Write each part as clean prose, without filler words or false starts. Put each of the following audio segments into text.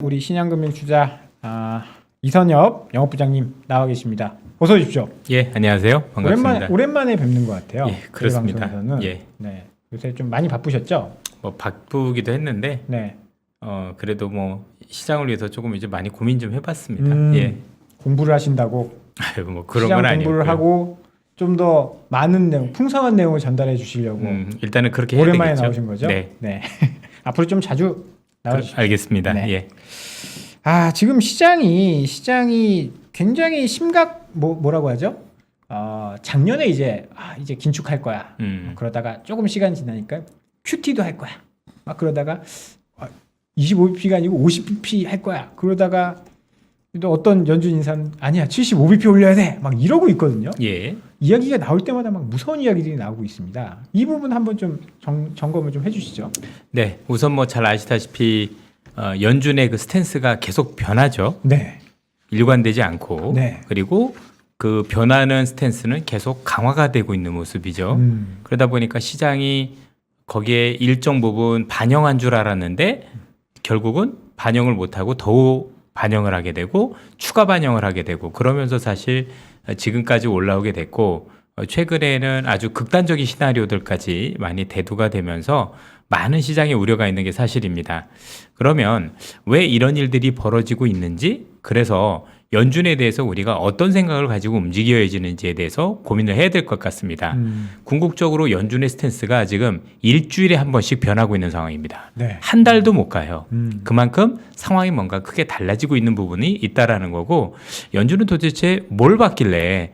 우리 신한금융투자 이선엽 영업부장님 나와 계십니다. 어서 오십시오. 예, 안녕하세요. 반갑습니다. 오랜만에 뵙는 것 같아요. 예, 그렇습니다. 방송에서는. 예. 네, 요새 좀 많이 바쁘셨죠? 뭐 바쁘기도 했는데 네. 그래도 뭐 시장을 위해서 조금 이제 많이 고민 좀 해봤습니다. 예. 공부를 하신다고 아유, 뭐 그런 시장 건 공부를 아니고요. 하고 좀 더 많은 내용, 풍성한 내용을 전달해 주시려고 일단은 그렇게 해야 오랜만에 되겠죠. 나오신 거죠? 네. 앞으로 좀 자주 나와주시죠. 알겠습니다. 네. 예. 지금 시장이 굉장히 뭐라고 하죠? 작년에 이제 긴축할 거야. 그러다가 조금 시간 지나니까 QT도 할 거야. 막 그러다가 25bp가 아니고 50bp 할 거야. 그러다가 또 어떤 연준 인사는 아니야 75bp 올려야 돼. 막 이러고 있거든요. 예. 이야기가 나올 때마다 막 무서운 이야기들이 나오고 있습니다. 이 부분 한번 좀 점검을 좀 해주시죠. 네. 우선 뭐 잘 아시다시피 연준의 그 스탠스가 계속 변하죠. 네. 일관되지 않고 네. 그리고 그 변하는 스탠스는 계속 강화가 되고 있는 모습이죠. 그러다 보니까 시장이 거기에 일정 부분 반영한 줄 알았는데 결국은 반영을 못하고 더욱 반영을 하게 되고 추가 반영을 하게 되고 그러면서 사실 지금까지 올라오게 됐고 최근에는 아주 극단적인 시나리오들까지 많이 대두가 되면서 많은 시장에 우려가 있는 게 사실입니다. 그러면 왜 이런 일들이 벌어지고 있는지, 그래서 연준에 대해서 우리가 어떤 생각을 가지고 움직여야지는지에 대해서 고민을 해야 될 것 같습니다. 궁극적으로 연준의 스탠스가 지금 일주일에 한 번씩 변하고 있는 상황입니다. 네. 한 달도 못 가요. 그만큼 상황이 뭔가 크게 달라지고 있는 부분이 있다라는 거고, 연준은 도대체 뭘 봤길래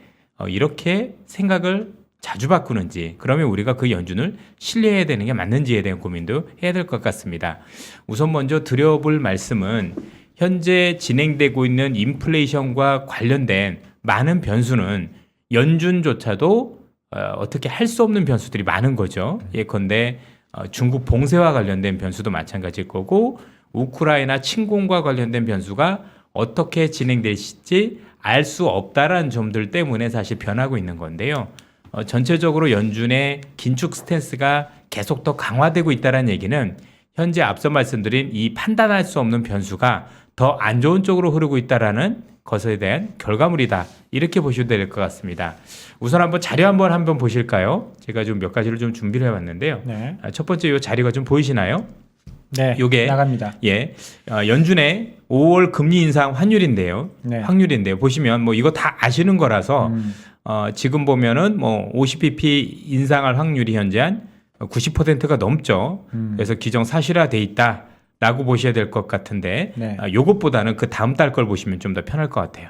이렇게 생각을 자주 바꾸는지, 그러면 우리가 그 연준을 신뢰해야 되는 게 맞는지에 대한 고민도 해야 될 것 같습니다. 우선 먼저 드려볼 말씀은 현재 진행되고 있는 인플레이션과 관련된 많은 변수는 연준조차도 어떻게 할 수 없는 변수들이 많은 거죠. 예컨대 중국 봉쇄와 관련된 변수도 마찬가지일 거고, 우크라이나 침공과 관련된 변수가 어떻게 진행될지 알 수 없다라는 점들 때문에 사실 변하고 있는 건데요. 전체적으로 연준의 긴축 스탠스가 계속 더 강화되고 있다는 얘기는 현재 앞서 말씀드린 이 판단할 수 없는 변수가 더 안 좋은 쪽으로 흐르고 있다라는 것에 대한 결과물이다. 이렇게 보셔도 될 것 같습니다. 우선 한번 자료 한번 보실까요? 제가 좀 몇 가지를 좀 준비를 해봤는데요. 네. 첫 번째 이 자료가 좀 보이시나요? 네. 요게 나갑니다. 예, 연준의 5월 금리 인상 환율인데요. 네. 확률인데요. 보시면 뭐 이거 다 아시는 거라서 지금 보면은 뭐 50bp 인상할 확률이 현재 한 90%가 넘죠. 그래서 기정 사실화돼 있다라고 보셔야 될 것 같은데, 네. 요것보다는 그 다음 달 걸 보시면 좀 더 편할 것 같아요.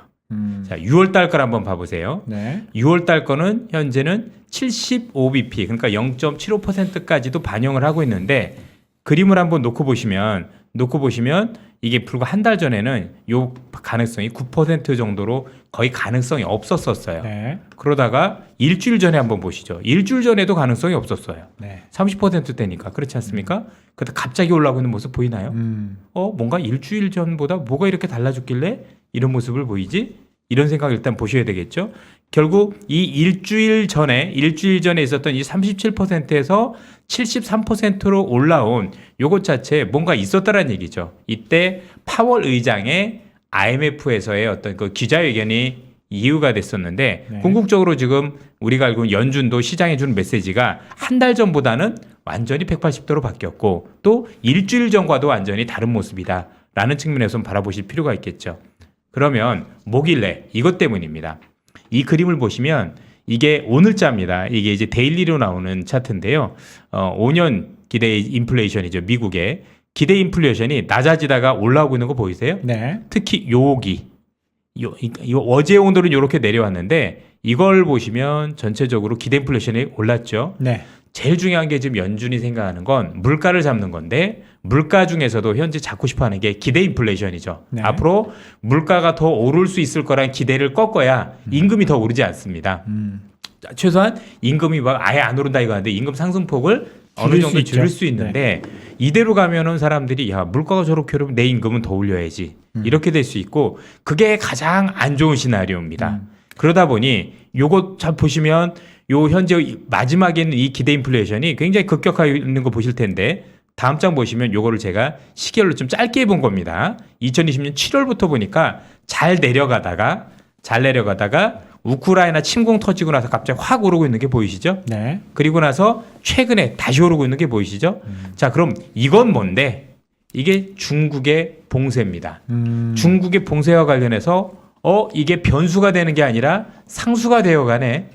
자, 6월 달 걸 한번 봐보세요. 네. 6월 달 거는 현재는 75bp, 그러니까 0.75%까지도 반영을 하고 있는데, 그림을 한번 놓고 보시면 이게 불과 한 달 전에는 요 가능성이 9% 정도로 거의 가능성이 없었어요. 네. 그러다가 일주일 전에 한번 보시죠. 일주일 전에도 가능성이 없었어요. 네. 30%대니까 그렇지 않습니까? 그때 갑자기 올라오고 있는 모습 보이나요? 뭔가 일주일 전보다 뭐가 이렇게 달라졌길래 이런 모습을 보이지? 이런 생각 일단 보셔야 되겠죠. 결국 이 일주일 전에 있었던 이 37%에서 73%로 올라온 요것 자체에 뭔가 있었다라는 얘기죠. 이때 파월 의장의 IMF에서의 어떤 그 기자회견이 이유가 됐었는데, 네. 궁극적으로 지금 우리가 알고 있는 연준도 시장에 주는 메시지가 한 달 전보다는 완전히 180도로 바뀌었고, 또 일주일 전과도 완전히 다른 모습이다 라는 측면에서 바라보실 필요가 있겠죠. 그러면 뭐길래? 이것 때문입니다. 이 그림을 보시면 이게 오늘자입니다. 이게 이제 데일리로 나오는 차트인데요. 5년 기대 인플레이션이죠. 미국의 기대 인플레이션이 낮아지다가 올라오고 있는 거 보이세요? 네. 특히 요기. 어제 오늘은 이렇게 내려왔는데, 이걸 보시면 전체적으로 기대 인플레이션이 올랐죠. 네. 제일 중요한 게 지금 연준이 생각하는 건 물가를 잡는 건데, 물가 중에서도 현재 잡고 싶어 하는 게 기대 인플레이션이죠. 네. 앞으로 물가가 더 오를 수 있을 거라는 기대를 꺾어야 임금이 더 오르지 않습니다. 최소한 임금이 막 아예 안 오른다 이거 하는데, 임금 상승폭을 어느 정도 줄일 수 있는데, 이대로 가면은 사람들이 야, 물가가 저렇게 오르면 내 임금은 더 올려야지. 이렇게 될 수 있고, 그게 가장 안 좋은 시나리오입니다. 그러다 보니 요거 잘 보시면 요 현재 마지막에 있는 이 기대 인플레이션이 굉장히 급격하게 있는 거 보실 텐데, 다음 장 보시면 요거를 제가 시계열로 좀 짧게 해본 겁니다. 2020년 7월부터 보니까 잘 내려가다가 우크라이나 침공 터지고 나서 갑자기 확 오르고 있는 게 보이시죠? 네. 그리고 나서 최근에 다시 오르고 있는 게 보이시죠? 자, 그럼 이건 뭔데? 이게 중국의 봉쇄입니다. 중국의 봉쇄와 관련해서 이게 변수가 되는 게 아니라 상수가 되어가네.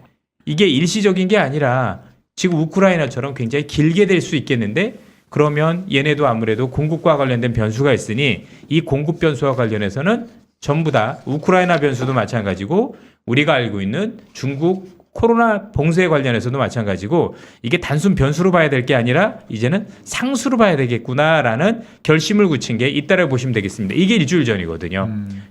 이게 일시적인 게 아니라 지금 우크라이나처럼 굉장히 길게 될 수 있겠는데 그러면 얘네도 아무래도 공급과 관련된 변수가 있으니 이 공급 변수와 관련해서는 전부 다 우크라이나 변수도 마찬가지고 우리가 알고 있는 중국 코로나 봉쇄에 관련해서도 마찬가지고 이게 단순 변수로 봐야 될 게 아니라 이제는 상수로 봐야 되겠구나라는 결심을 굳힌 게 잇따라 보시면 되겠습니다. 이게 일주일 전이거든요.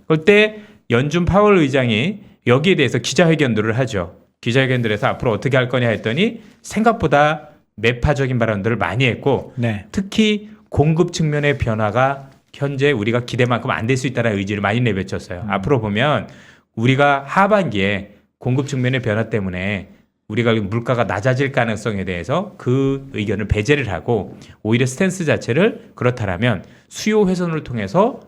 그때 연준 파월 의장이 여기에 대해서 기자회견들을 하죠. 기자회견들에서 앞으로 어떻게 할 거냐 했더니 생각보다 매파적인 발언들을 많이 했고 네. 특히 공급 측면의 변화가 현재 우리가 기대만큼 안 될 수 있다는 의지를 많이 내비쳤어요. 앞으로 보면 우리가 하반기에 공급 측면의 변화 때문에 우리가 물가가 낮아질 가능성에 대해서 그 의견을 배제를 하고 오히려 스탠스 자체를 그렇다라면 수요 훼손을 통해서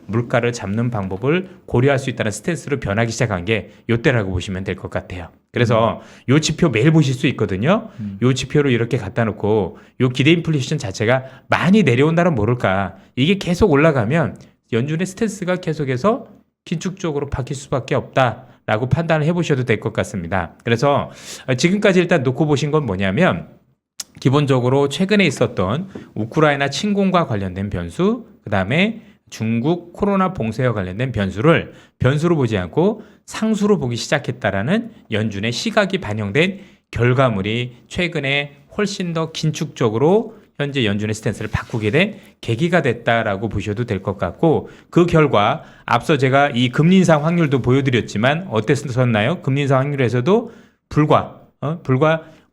물가를 잡는 방법을 고려할 수 있다는 스탠스로 변하기 시작한 게 요때라고 보시면 될 것 같아요. 그래서 요 지표 매일 보실 수 있거든요. 요 지표를 이렇게 갖다 놓고 요 기대 인플레이션 자체가 많이 내려온다면 모를까. 이게 계속 올라가면 연준의 스탠스가 계속해서 긴축 쪽으로 바뀔 수밖에 없다라고 판단을 해보셔도 될 것 같습니다. 그래서 지금까지 일단 놓고 보신 건 뭐냐면 기본적으로 최근에 있었던 우크라이나 침공과 관련된 변수, 그 다음에 중국 코로나 봉쇄와 관련된 변수로 보지 않고 상수로 보기 시작했다라는 연준의 시각이 반영된 결과물이 최근에 훨씬 더 긴축적으로 현재 연준의 스탠스를 바꾸게 된 계기가 됐다라고 보셔도 될 것 같고 그 결과 앞서 제가 이 금리 인상 확률도 보여드렸지만 어땠었나요? 금리 인상 확률에서도 불과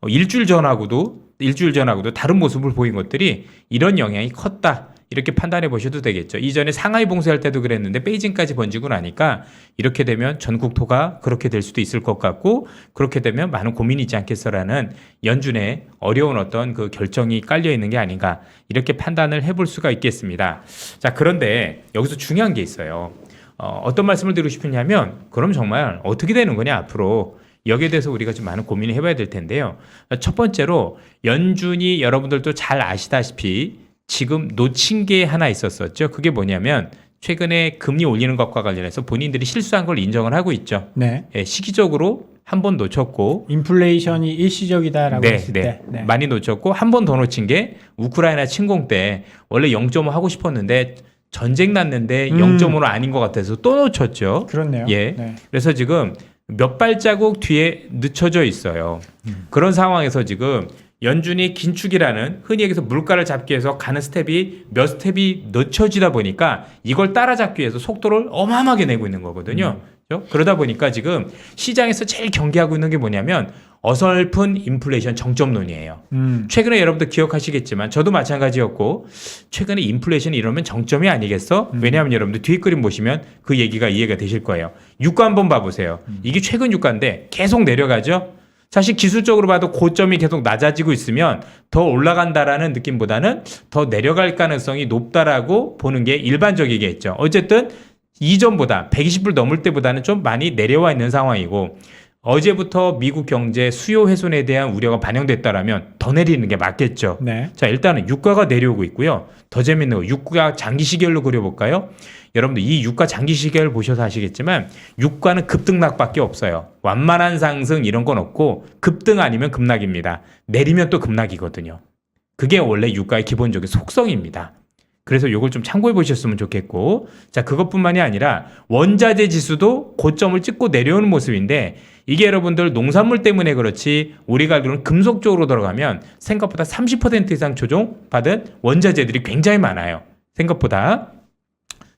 일주일 전하고도 다른 모습을 보인 것들이 이런 영향이 컸다. 이렇게 판단해 보셔도 되겠죠. 이전에 상하이 봉쇄할 때도 그랬는데 베이징까지 번지고 나니까 이렇게 되면 전국토가 그렇게 될 수도 있을 것 같고 그렇게 되면 많은 고민이 있지 않겠어라는 연준의 어려운 어떤 그 결정이 깔려 있는 게 아닌가 이렇게 판단을 해볼 수가 있겠습니다. 자, 그런데 여기서 중요한 게 있어요. 어떤 말씀을 드리고 싶으냐면 그럼 정말 어떻게 되는 거냐 앞으로 여기에 대해서 우리가 좀 많은 고민을 해봐야 될 텐데요. 첫 번째로 연준이 여러분들도 잘 아시다시피 지금 놓친 게 하나 있었었죠. 그게 뭐냐면 최근에 금리 올리는 것과 관련해서 본인들이 실수한 걸 인정을 하고 있죠. 네. 시기적으로 한 번 놓쳤고 인플레이션이 일시적이다라고 했을 때 많이 놓쳤고 한 번 더 놓친 게 우크라이나 침공 때 원래 0.5 하고 싶었는데 전쟁 났는데 0.5는 아닌 것 같아서 또 놓쳤죠. 그렇네요. 예. 네. 그래서 지금 몇 발자국 뒤에 늦춰져 있어요. 그런 상황에서 지금 연준이 긴축이라는 흔히 얘기해서 물가를 잡기 위해서 가는 몇 스텝이 늦춰지다 보니까 이걸 따라잡기 위해서 속도를 어마어마하게 내고 있는 거거든요. 그렇죠? 그러다 보니까 지금 시장에서 제일 경계하고 있는 게 뭐냐면 어설픈 인플레이션 정점론이에요. 최근에 여러분들 기억하시겠지만 저도 마찬가지였고 최근에 인플레이션이 이러면 정점이 아니겠어? 왜냐하면 여러분들 뒤에 그림 보시면 그 얘기가 이해가 되실 거예요. 유가 한번 봐보세요. 이게 최근 유가인데 계속 내려가죠. 사실 기술적으로 봐도 고점이 계속 낮아지고 있으면 더 올라간다라는 느낌보다는 더 내려갈 가능성이 높다라고 보는 게 일반적이겠죠. 어쨌든 이전보다 120불 넘을 때보다는 좀 많이 내려와 있는 상황이고 어제부터 미국 경제 수요 훼손에 대한 우려가 반영됐다라면 더 내리는 게 맞겠죠. 네. 자, 일단은 유가가 내려오고 있고요. 더 재밌는 거 유가 장기 시계열로 그려볼까요? 여러분들 이 유가 장기 시계열 보셔서 아시겠지만 유가는 급등락밖에 없어요. 완만한 상승 이런 건 없고 급등 아니면 급락입니다. 내리면 또 급락이거든요. 그게 원래 유가의 기본적인 속성입니다. 그래서 이걸 좀 참고해 보셨으면 좋겠고 자 그것뿐만이 아니라 원자재 지수도 고점을 찍고 내려오는 모습인데 이게 여러분들 농산물 때문에 그렇지 우리가 알기로는 금속 쪽으로 들어가면 생각보다 30% 이상 조정 받은 원자재들이 굉장히 많아요. 생각보다.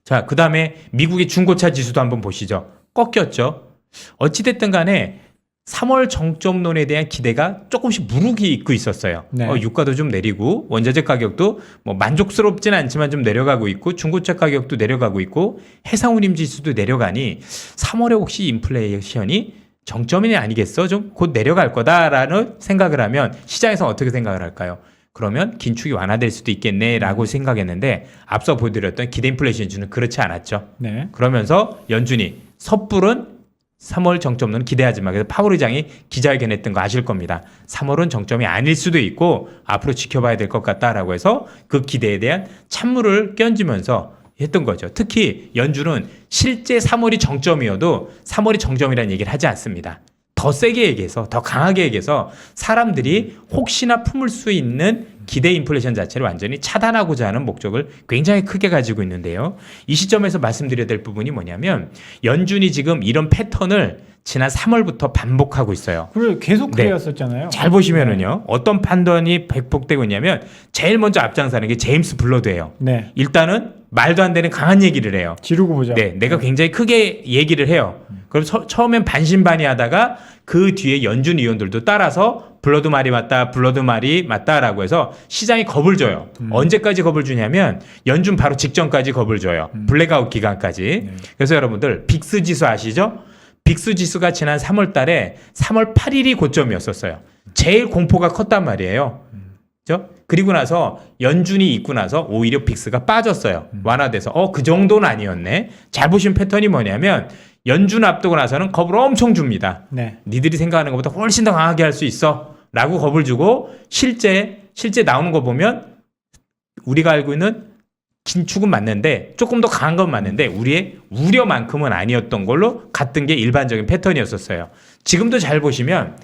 자, 그 다음에 미국의 중고차 지수도 한번 보시죠. 꺾였죠. 어찌됐든 간에 3월 정점론에 대한 기대가 조금씩 무르기 있고 있었어요. 네. 유가도 좀 내리고 원자재 가격도 뭐 만족스럽지는 않지만 좀 내려가고 있고 중고차 가격도 내려가고 있고 해상운임 지수도 내려가니 3월에 혹시 인플레이션이 정점이 아니겠어? 좀 곧 내려갈 거다라는 생각을 하면 시장에서 어떻게 생각을 할까요? 그러면 긴축이 완화될 수도 있겠네라고 생각했는데 앞서 보여드렸던 기대 인플레이션 연준은 그렇지 않았죠. 네. 그러면서 연준이 섣불은 3월 정점은 기대하지 마. 그래서 파월 의장이 기자회견했던 거 아실 겁니다. 3월은 정점이 아닐 수도 있고 앞으로 지켜봐야 될 것 같다라고 해서 그 기대에 대한 찬물을 끼얹으면서 했던 거죠. 특히 연준은 실제 3월이 정점이어도 3월이 정점이라는 얘기를 하지 않습니다. 더 세게 얘기해서 더 강하게 얘기해서 사람들이 혹시나 품을 수 있는 기대 인플레이션 자체를 완전히 차단하고자 하는 목적을 굉장히 크게 가지고 있는데요. 이 시점에서 말씀드려야 될 부분이 뭐냐면 연준이 지금 이런 패턴을 지난 3월부터 반복하고 있어요. 그래 계속 네. 그래왔었잖아요. 잘 보시면은요. 어떤 판단이 백복되고 있냐면 제일 먼저 앞장서는 게 제임스 블러드예요. 네. 일단은 말도 안 되는 강한 얘기를 해요. 지르고 보자. 네, 내가 굉장히 크게 얘기를 해요. 그럼 처음엔 반신반의하다가 그 뒤에 연준 위원들도 따라서 블러드 말이 맞다, 블러드 말이 맞다라고 해서 시장이 겁을 줘요. 언제까지 겁을 주냐면 연준 바로 직전까지 겁을 줘요. 블랙아웃 기간까지. 네. 그래서 여러분들 빅스 지수 아시죠? 빅스 지수가 지난 3월 달에 3월 8일이 고점이었었어요. 제일 공포가 컸단 말이에요. 그렇죠? 그리고 나서 연준이 있고 나서 오히려 빅스가 빠졌어요. 완화돼서 그 정도는 아니었네. 잘 보신 패턴이 뭐냐면 연준 앞두고 나서는 겁을 엄청 줍니다. 네. 니들이 생각하는 것보다 훨씬 더 강하게 할 수 있어 라고 겁을 주고 실제 나오는 거 보면 우리가 알고 있는 긴축은 맞는데 조금 더 강한 건 맞는데 우리의 우려만큼은 아니었던 걸로 갔던 게 일반적인 패턴이었었어요. 지금도 잘 보시면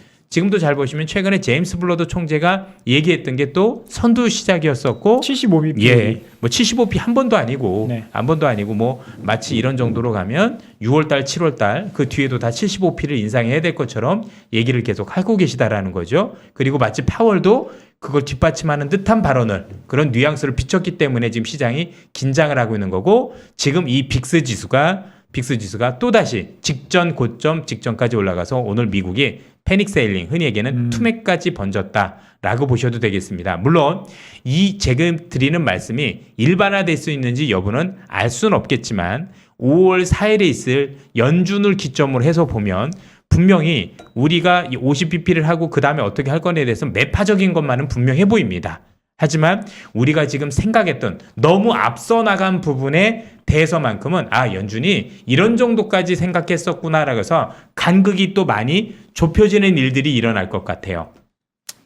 최근에 제임스 블러드 총재가 얘기했던 게 또 선두 시작이었었고 75bp. 예, 뭐 75p 한 번도 아니고 네. 한 번도 아니고 뭐 마치 이런 정도로 가면 6월달, 7월달 그 뒤에도 다 75p를 인상해야 될 것처럼 얘기를 계속 하고 계시다라는 거죠. 그리고 마치 파월도 그걸 뒷받침하는 듯한 발언을 그런 뉘앙스를 비췄기 때문에 지금 시장이 긴장을 하고 있는 거고 지금 이 빅스 지수가 또다시 직전 고점 직전까지 올라가서 오늘 미국이 패닉 세일링 흔히 얘기하는 투매까지 번졌다라고 보셔도 되겠습니다. 물론 이 지금 드리는 말씀이 일반화될 수 있는지 여부는 알 수는 없겠지만 5월 4일에 있을 연준을 기점으로 해서 보면 분명히 우리가 50bp를 하고 그 다음에 어떻게 할 거에 대해서 매파적인 것만은 분명해 보입니다. 하지만 우리가 지금 생각했던 너무 앞서 나간 부분에 대해서만큼은 연준이 이런 정도까지 생각했었구나라고 해서 간극이 또 많이 좁혀지는 일들이 일어날 것 같아요.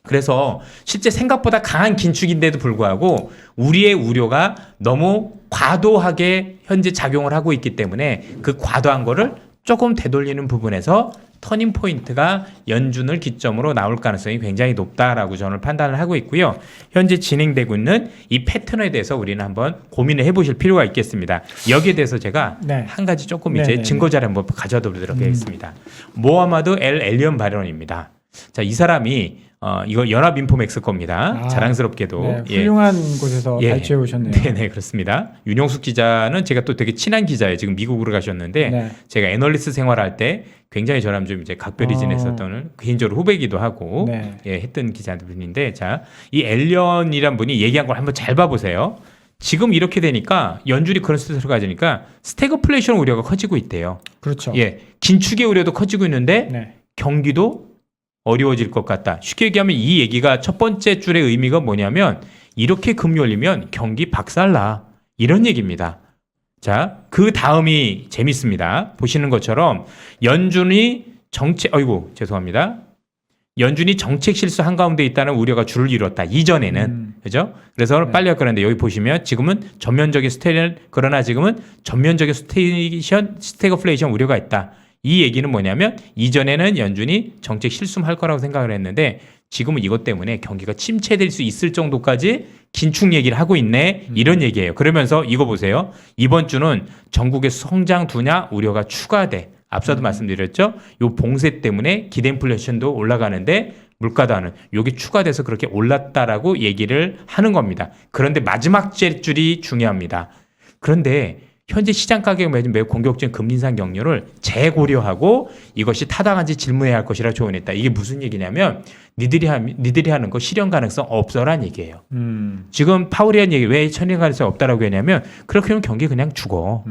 그래서 실제 생각보다 강한 긴축인데도 불구하고 우리의 우려가 너무 과도하게 현재 작용을 하고 있기 때문에 그 과도한 거를 조금 되돌리는 부분에서 터닝 포인트가 연준을 기점으로 나올 가능성이 굉장히 높다라고 저는 판단을 하고 있고요. 현재 진행되고 있는 이 패턴에 대해서 우리는 한번 고민을 해보실 필요가 있겠습니다. 여기에 대해서 제가 네. 한 가지 조금 네, 이제 네, 증거 자료 한번 가져다 보도록 하겠습니다. 모하마드 엘 엘리언 발언입니다. 자, 이 사람이 이거 연합인포맥스 겁니다. 자랑스럽게도 네, 훌륭한 곳에서 발췌해 오셨네요. 네네 그렇습니다. 윤영숙 기자는 제가 또 되게 친한 기자예요. 지금 미국으로 가셨는데 네. 제가 애널리스트 생활할 때 굉장히 저랑 좀 이제 각별히 지냈었던 개인적으로 후배기도 하고 네. 했던 기자분인데 자, 이 엘리언이란 분이 얘기한 걸 한번 잘 봐보세요. 지금 이렇게 되니까 연준이 그런 스트레스를 가지니까 스태그플레이션 우려가 커지고 있대요. 그렇죠. 예, 긴축의 우려도 커지고 있는데 네. 경기도 어려워질 것 같다. 쉽게 얘기하면 이 얘기가 첫 번째 줄의 의미가 뭐냐면 이렇게 금리 올리면 경기 박살나 이런 얘기입니다. 자, 그 다음이 재밌습니다. 보시는 것처럼 연준이 정책 실수 한가운데 있다는 우려가 줄을 이뤘다. 이전에는 그죠? 그래서 네. 빨리 할 거는데 여기 보시면 지금은 전면적인 스태그플레이션 우려가 있다. 이 얘기는 뭐냐면 이전에는 연준이 정책 실수할 거라고 생각을 했는데 지금은 이것 때문에 경기가 침체될 수 있을 정도까지 긴축 얘기를 하고 있네 이런 얘기예요. 그러면서 이거 보세요. 이번 주는 전국의 성장 둔화 우려가 추가돼. 앞서도 말씀드렸죠. 요 봉쇄 때문에 기대 인플레이션도 올라가는데 물가도 하는 요게 추가돼서 그렇게 올랐다라고 얘기를 하는 겁니다. 그런데 마지막 줄이 중요합니다. 그런데 현재 시장 가격에 맺은 매우 공격적인 금리 인상 경로를 재고려하고 이것이 타당한지 질문해야 할 것이라 조언했다. 이게 무슨 얘기냐면 니들이 하는 거 실현 가능성 없어란 얘기예요. 지금 파월이 한 얘기 왜 실현 가능성 없다라고 했냐면 그렇게 하면 경기 그냥 죽어.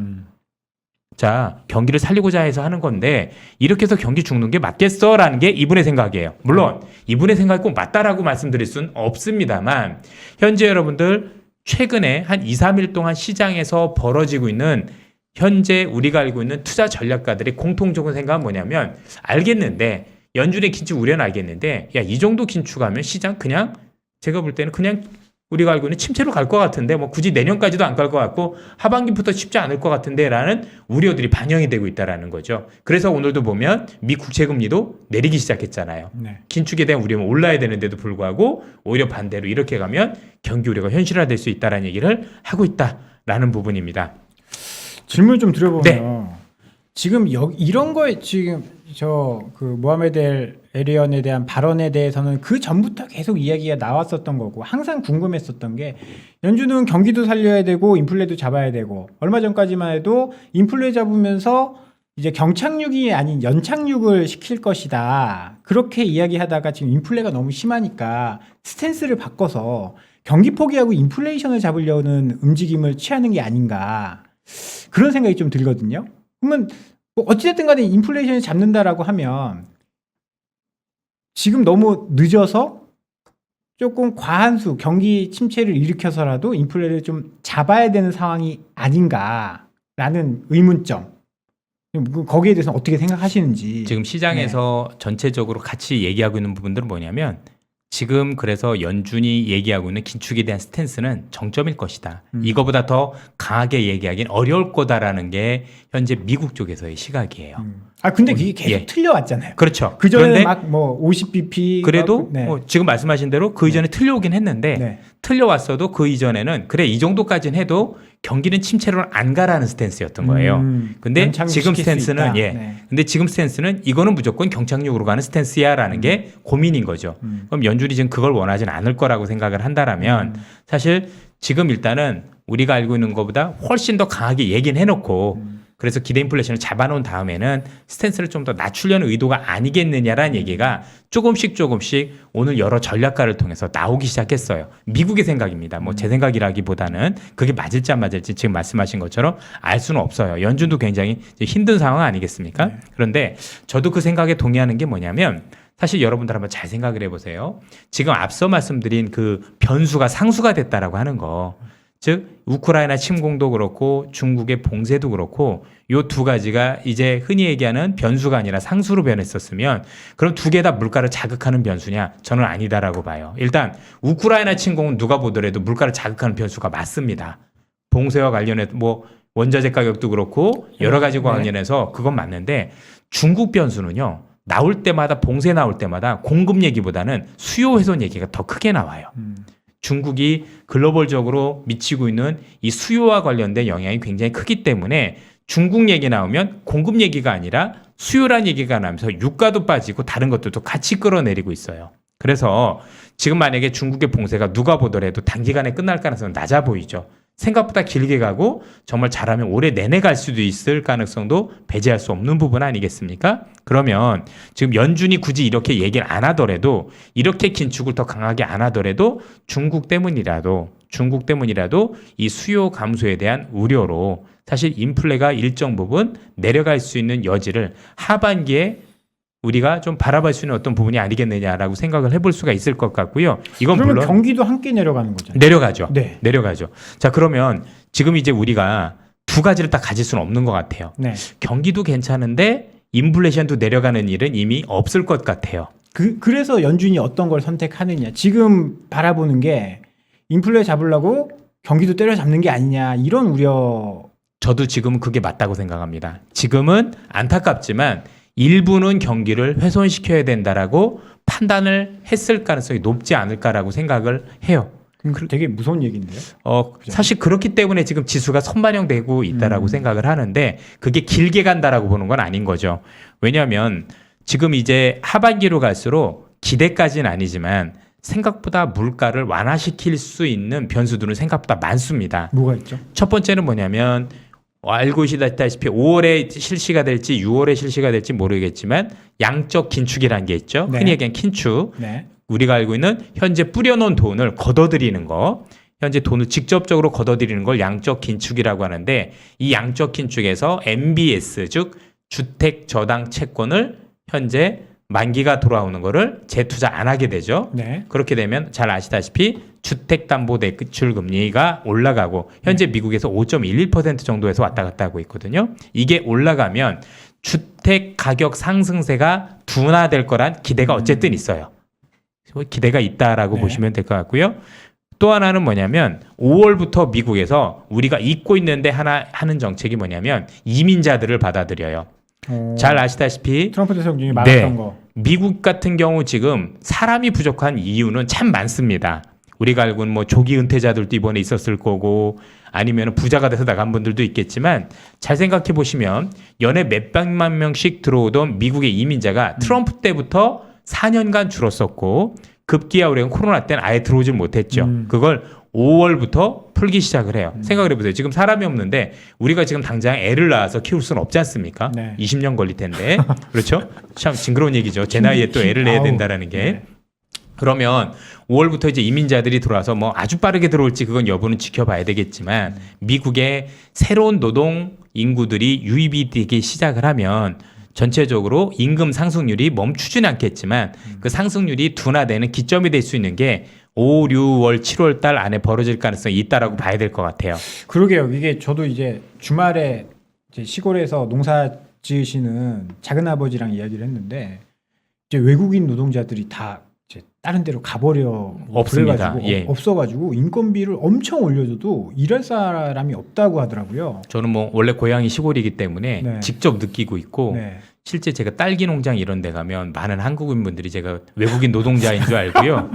자, 경기를 살리고자 해서 하는 건데 이렇게 해서 경기 죽는 게 맞겠어라는 게 이분의 생각이에요. 물론 이분의 생각이 꼭 맞다라고 말씀드릴 수는 없습니다만 현재 여러분들 최근에 한 2, 3일 동안 시장에서 벌어지고 있는 현재 우리가 알고 있는 투자 전략가들의 공통적인 생각은 뭐냐면 알겠는데 연준의 긴축 우려는 알겠는데 야, 이 정도 긴축하면 시장 그냥 제가 볼 때는 그냥 우리가 알고 있는 침체로 갈 것 같은데 뭐 굳이 내년까지도 안 갈 것 같고 하반기부터 쉽지 않을 것 같은데 라는 우려들이 반영이 되고 있다는 거죠. 그래서 오늘도 보면 미 국채금리도 내리기 시작했잖아요. 네. 긴축에 대한 우려는 올라야 되는데도 불구하고 오히려 반대로 이렇게 가면 경기 우려가 현실화될 수 있다는 얘기를 하고 있다라는 부분입니다. 질문 좀 드려보면 네. 지금 이런 거에 지금 그 모하메드 에리언에 대한 발언에 대해서는 그 전부터 계속 이야기가 나왔었던 거고 항상 궁금했었던 게 연준은 경기도 살려야 되고 인플레도 잡아야 되고 얼마 전까지만 해도 인플레 잡으면서 이제 경착륙이 아닌 연착륙을 시킬 것이다. 그렇게 이야기하다가 지금 인플레가 너무 심하니까 스탠스를 바꿔서 경기 포기하고 인플레이션을 잡으려는 움직임을 취하는 게 아닌가. 그런 생각이 좀 들거든요. 그러면 뭐 어찌됐든 간에 인플레이션을 잡는다라고 하면 지금 너무 늦어서 조금 과한 수 경기 침체를 일으켜서라도 인플레를 좀 잡아야 되는 상황이 아닌가라는 의문점. 거기에 대해서 어떻게 생각하시는지. 지금 시장에서 전체적으로 같이 얘기하고 있는 부분들은 뭐냐면 지금 그래서 연준이 얘기하고 있는 긴축에 대한 스탠스는 정점일 것이다. 이거보다 더 강하게 얘기하기는 어려울 거다라는 게 현재 미국 쪽에서의 시각이에요. 아 근데 그게 계속 틀려왔잖아요. 그렇죠. 그 전에 그런데 막 뭐 50bp 그래도 지금 말씀하신 대로 그 이전에 틀려오긴 했는데 틀려왔어도 그 이전에는 그래 이 정도까지는 해도 경기는 침체로 안 가라는 스탠스였던 거예요. 근데 지금 스탠스는 근데 지금 스탠스는 이거는 무조건 경착륙으로 가는 스탠스야라는 게 고민인 거죠. 그럼 연준이 지금 그걸 원하지는 않을 거라고 생각을 한다라면 사실 지금 일단은 우리가 알고 있는 것보다 훨씬 더 강하게 얘기는 해놓고 그래서 기대 인플레이션을 잡아놓은 다음에는 스탠스를 좀 더 낮추려는 의도가 아니겠느냐라는 얘기가 조금씩 오늘 여러 전략가를 통해서 나오기 시작했어요. 미국의 생각입니다. 뭐 제 생각이라기보다는 그게 맞을지 안 맞을지 지금 말씀하신 것처럼 알 수는 없어요. 연준도 굉장히 힘든 상황 아니겠습니까? 그런데 저도 그 생각에 동의하는 게 뭐냐면 사실 여러분들 한번 잘 생각을 해보세요. 지금 앞서 말씀드린 그 변수가 상수가 됐다라고 하는 거. 즉 우크라이나 침공도 그렇고 중국의 봉쇄도 그렇고 요 두 가지가 이제 흔히 얘기하는 변수가 아니라 상수로 변했었으면 그럼 두 개 다 물가를 자극하는 변수냐? 저는 아니다라고 봐요. 일단 우크라이나 침공은 누가 보더라도 물가를 자극하는 변수가 맞습니다. 봉쇄와 관련해서 뭐 원자재 가격도 그렇고 여러 가지 관련해서 그건 맞는데 중국 변수는요. 나올 때마다 봉쇄 나올 때마다 공급 얘기보다는 수요 훼손 얘기가 더 크게 나와요. 중국이 글로벌적으로 미치고 있는 이 수요와 관련된 영향이 굉장히 크기 때문에 중국 얘기 나오면 공급 얘기가 아니라 수요란 얘기가 나면서 유가도 빠지고 다른 것들도 같이 끌어내리고 있어요. 그래서 지금 만약에 중국의 봉쇄가 누가 보더라도 단기간에 끝날 가능성은 낮아 보이죠. 생각보다 길게 가고 정말 잘하면 올해 내내 갈 수도 있을 가능성도 배제할 수 없는 부분 아니겠습니까? 그러면 지금 연준이 굳이 이렇게 얘기를 안 하더라도 이렇게 긴축을 더 강하게 안 하더라도 중국 때문이라도 이 수요 감소에 대한 우려로 사실 인플레가 일정 부분 내려갈 수 있는 여지를 하반기에 우리가 좀 바라볼 수 있는 어떤 부분이 아니겠느냐라고 생각을 해볼 수가 있을 것 같고요. 이건 그러면 물론 경기도 함께 내려가는 거잖아요. 내려가죠. 네. 내려가죠. 자, 그러면 지금 이제 우리가 두 가지를 다 가질 수는 없는 것 같아요. 네. 경기도 괜찮은데 인플레이션도 내려가는 일은 이미 없을 것 같아요. 그래서 연준이 어떤 걸 선택하느냐. 지금 바라보는 게 인플레 잡으려고 경기도 때려잡는 게 아니냐 이런 우려. 저도 지금은 그게 맞다고 생각합니다. 지금은 안타깝지만 일부는 경기를 훼손시켜야 된다라고 판단을 했을 가능성이 높지 않을까라고 생각을 해요. 되게 무서운 얘기인데요. 사실 그렇기 때문에 지금 지수가 선반영되고 있다라고 생각을 하는데 그게 길게 간다라고 보는 건 아닌 거죠. 왜냐하면 지금 이제 하반기로 갈수록 기대까지는 아니지만 생각보다 물가를 완화시킬 수 있는 변수들은 생각보다 많습니다. 뭐가 있죠? 첫 번째는 뭐냐면 알고 계시다시피 5월에 실시가 될지 6월에 실시가 될지 모르겠지만 양적 긴축이라는 게 있죠. 흔히 얘기하는 긴축. 우리가 알고 있는 현재 뿌려놓은 돈을 걷어들이는 거. 현재 돈을 직접적으로 걷어들이는 걸 양적 긴축이라고 하는데 이 양적 긴축에서 MBS 즉 주택 저당 채권을 현재 만기가 돌아오는 거를 재투자 안 하게 되죠. 네. 그렇게 되면 잘 아시다시피 주택담보대출 금리가 올라가고 현재 미국에서 5.11% 정도에서 왔다 갔다 하고 있거든요. 이게 올라가면 주택 가격 상승세가 둔화될 거란 기대가 어쨌든 있어요. 기대가 있다라고 네. 보시면 될 것 같고요. 또 하나는 뭐냐면 5월부터 미국에서 우리가 잊고 있는데 하나 하는 정책이 뭐냐면 이민자들을 받아들여요. 잘 아시다시피 트럼프 대통령이 말했던 네. 거. 미국 같은 경우 지금 사람이 부족한 이유는 참 많습니다. 우리가 알고 있는 뭐 조기 은퇴자들도 이번에 있었을 거고 아니면 부자가 돼서 나간 분들도 있겠지만 잘 생각해 보시면 연에 몇백만 명씩 들어오던 미국의 이민자가 트럼프 때부터 4년간 줄었었고 급기야 우리가 코로나 때는 아예 들어오질 못했죠. 그걸 5월부터 풀기 시작을 해요. 생각을 해보세요. 지금 사람이 없는데 우리가 지금 당장 애를 낳아서 키울 수는 없지 않습니까? 네. 20년 걸릴 텐데. 그렇죠? 참 징그러운 얘기죠. 제 나이에 또 애를 낳아야 된다라는 게. 네. 그러면 5월부터 이제 이민자들이 들어와서 뭐 아주 빠르게 들어올지 그건 여부는 지켜봐야 되겠지만 미국의 새로운 노동 인구들이 유입이 되기 시작을 하면 전체적으로 임금 상승률이 멈추지는 않겠지만 그 상승률이 둔화되는 기점이 될 수 있는 게 5, 6월, 7월 달 안에 벌어질 가능성이 있다라고 봐야 될 것 같아요. 그러게요. 이게 저도 이제 주말에 이제 시골에서 농사 지으시는 작은 아버지랑 이야기를 했는데 이제 외국인 노동자들이 다 이제 다른 데로 가버려 없습니다. 그래가지고 예. 없어가지고 인건비를 엄청 올려줘도 일할 사람이 없다고 하더라고요. 저는 뭐 원래 고향이 시골이기 때문에 네. 직접 느끼고 있고 네. 실제 제가 딸기 농장 이런 데 가면 많은 한국인분들이 제가 외국인 노동자인 줄 알고요.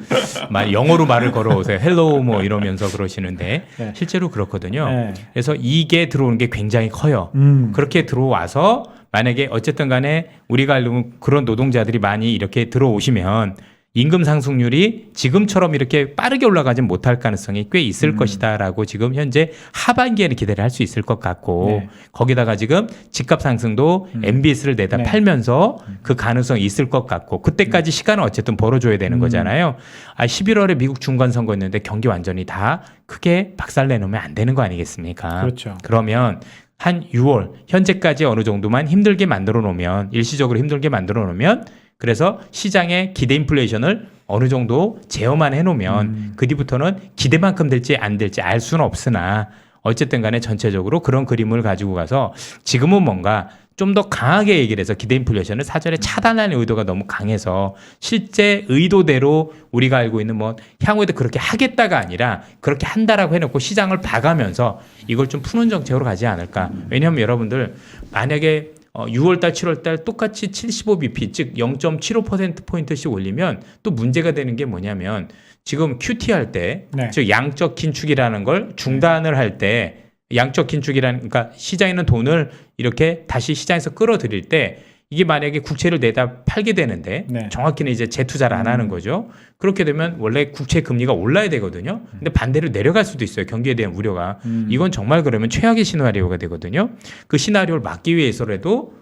영어로 말을 걸어오세요. 헬로우 뭐 이러면서 그러시는데 네. 실제로 그렇거든요. 네. 그래서 이게 들어오는 게 굉장히 커요. 그렇게 들어와서 만약에 어쨌든 간에 우리가 알고 그런 노동자들이 많이 이렇게 들어오시면 임금 상승률이 지금처럼 이렇게 빠르게 올라가진 못할 가능성이 꽤 있을 것이다라고 지금 현재 하반기에는 기대를 할 수 있을 것 같고 네. 거기다가 지금 집값 상승도 MBS를 내다 네. 팔면서 그 가능성이 있을 것 같고 그때까지 시간은 어쨌든 벌어줘야 되는 거잖아요. 11월에 미국 중간선거 있는데 경기 완전히 다 크게 박살내놓으면 안 되는 거 아니겠습니까? 그렇죠. 그러면 한 6월 현재까지 어느 정도만 힘들게 만들어 놓으면 일시적으로 힘들게 만들어 놓으면 그래서 시장의 기대 인플레이션을 어느 정도 제어만 해놓으면 그 뒤부터는 기대만큼 될지 안 될지 알 수는 없으나 어쨌든 간에 전체적으로 그런 그림을 가지고 가서 지금은 뭔가 좀 더 강하게 얘기를 해서 기대 인플레이션을 사전에 차단하는 의도가 너무 강해서 실제 의도대로 우리가 알고 있는 뭐 향후에도 그렇게 하겠다가 아니라 그렇게 한다라고 해놓고 시장을 봐가면서 이걸 좀 푸는 정책으로 가지 않을까. 왜냐하면 여러분들 만약에 6월달, 7월달 똑같이 75bp 즉 0.75%포인트씩 올리면 또 문제가 되는 게 뭐냐면 지금 QT 할 때 네. 즉 양적 긴축이라는 걸 중단을 할 때 양적 긴축이라는 그러니까 시장에 있는 돈을 이렇게 다시 시장에서 끌어들일 때 이게 만약에 국채를 내다 팔게 되는데 네. 정확히는 이제 재투자를 안 하는 거죠. 그렇게 되면 원래 국채 금리가 올라야 되거든요. 근데 반대로 내려갈 수도 있어요. 경기에 대한 우려가. 이건 정말 그러면 최악의 시나리오가 되거든요. 그 시나리오를 막기 위해서라도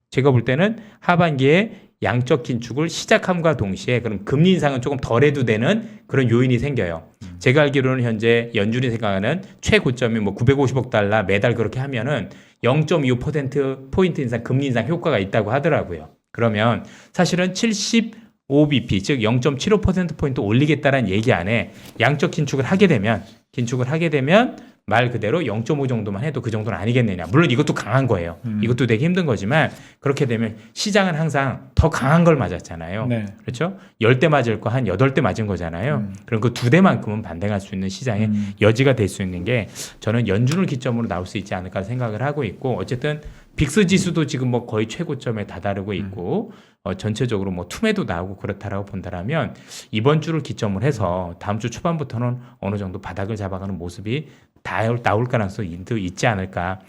제가 볼 때는 하반기에 양적 긴축을 시작함과 동시에 그럼 금리 인상은 조금 덜 해도 되는 그런 요인이 생겨요. 제가 알기로는 현재 연준이 생각하는 최고점이 뭐 950억 달러 매달 그렇게 하면은 0.25% 인상 금리 인상 효과가 있다고 하더라고요. 그러면 사실은 75bp 즉 0.75%포인트 올리겠다라는 얘기 안에 양적 긴축을 하게 되면 말 그대로 0.5 정도만 해도 그 정도는 아니겠느냐. 물론 이것도 강한 거예요. 이것도 되게 힘든 거지만 그렇게 되면 시장은 항상 더 강한 걸 맞았잖아요. 네. 그렇죠? 10대 맞을 거 한 8대 맞은 거잖아요. 그럼 그 2대만큼은 반등할 수 있는 시장의 여지가 될 수 있는 게 저는 연준을 기점으로 나올 수 있지 않을까 생각을 하고 있고 어쨌든 빅스 지수도 지금 뭐 거의 최고점에 다다르고 있고 전체적으로 뭐 툼에도 나오고 그렇다라고 본다라면 이번 주를 기점으로 해서 다음 주 초반부터는 어느 정도 바닥을 잡아가는 모습이 나올 가능성이 있지 않을까.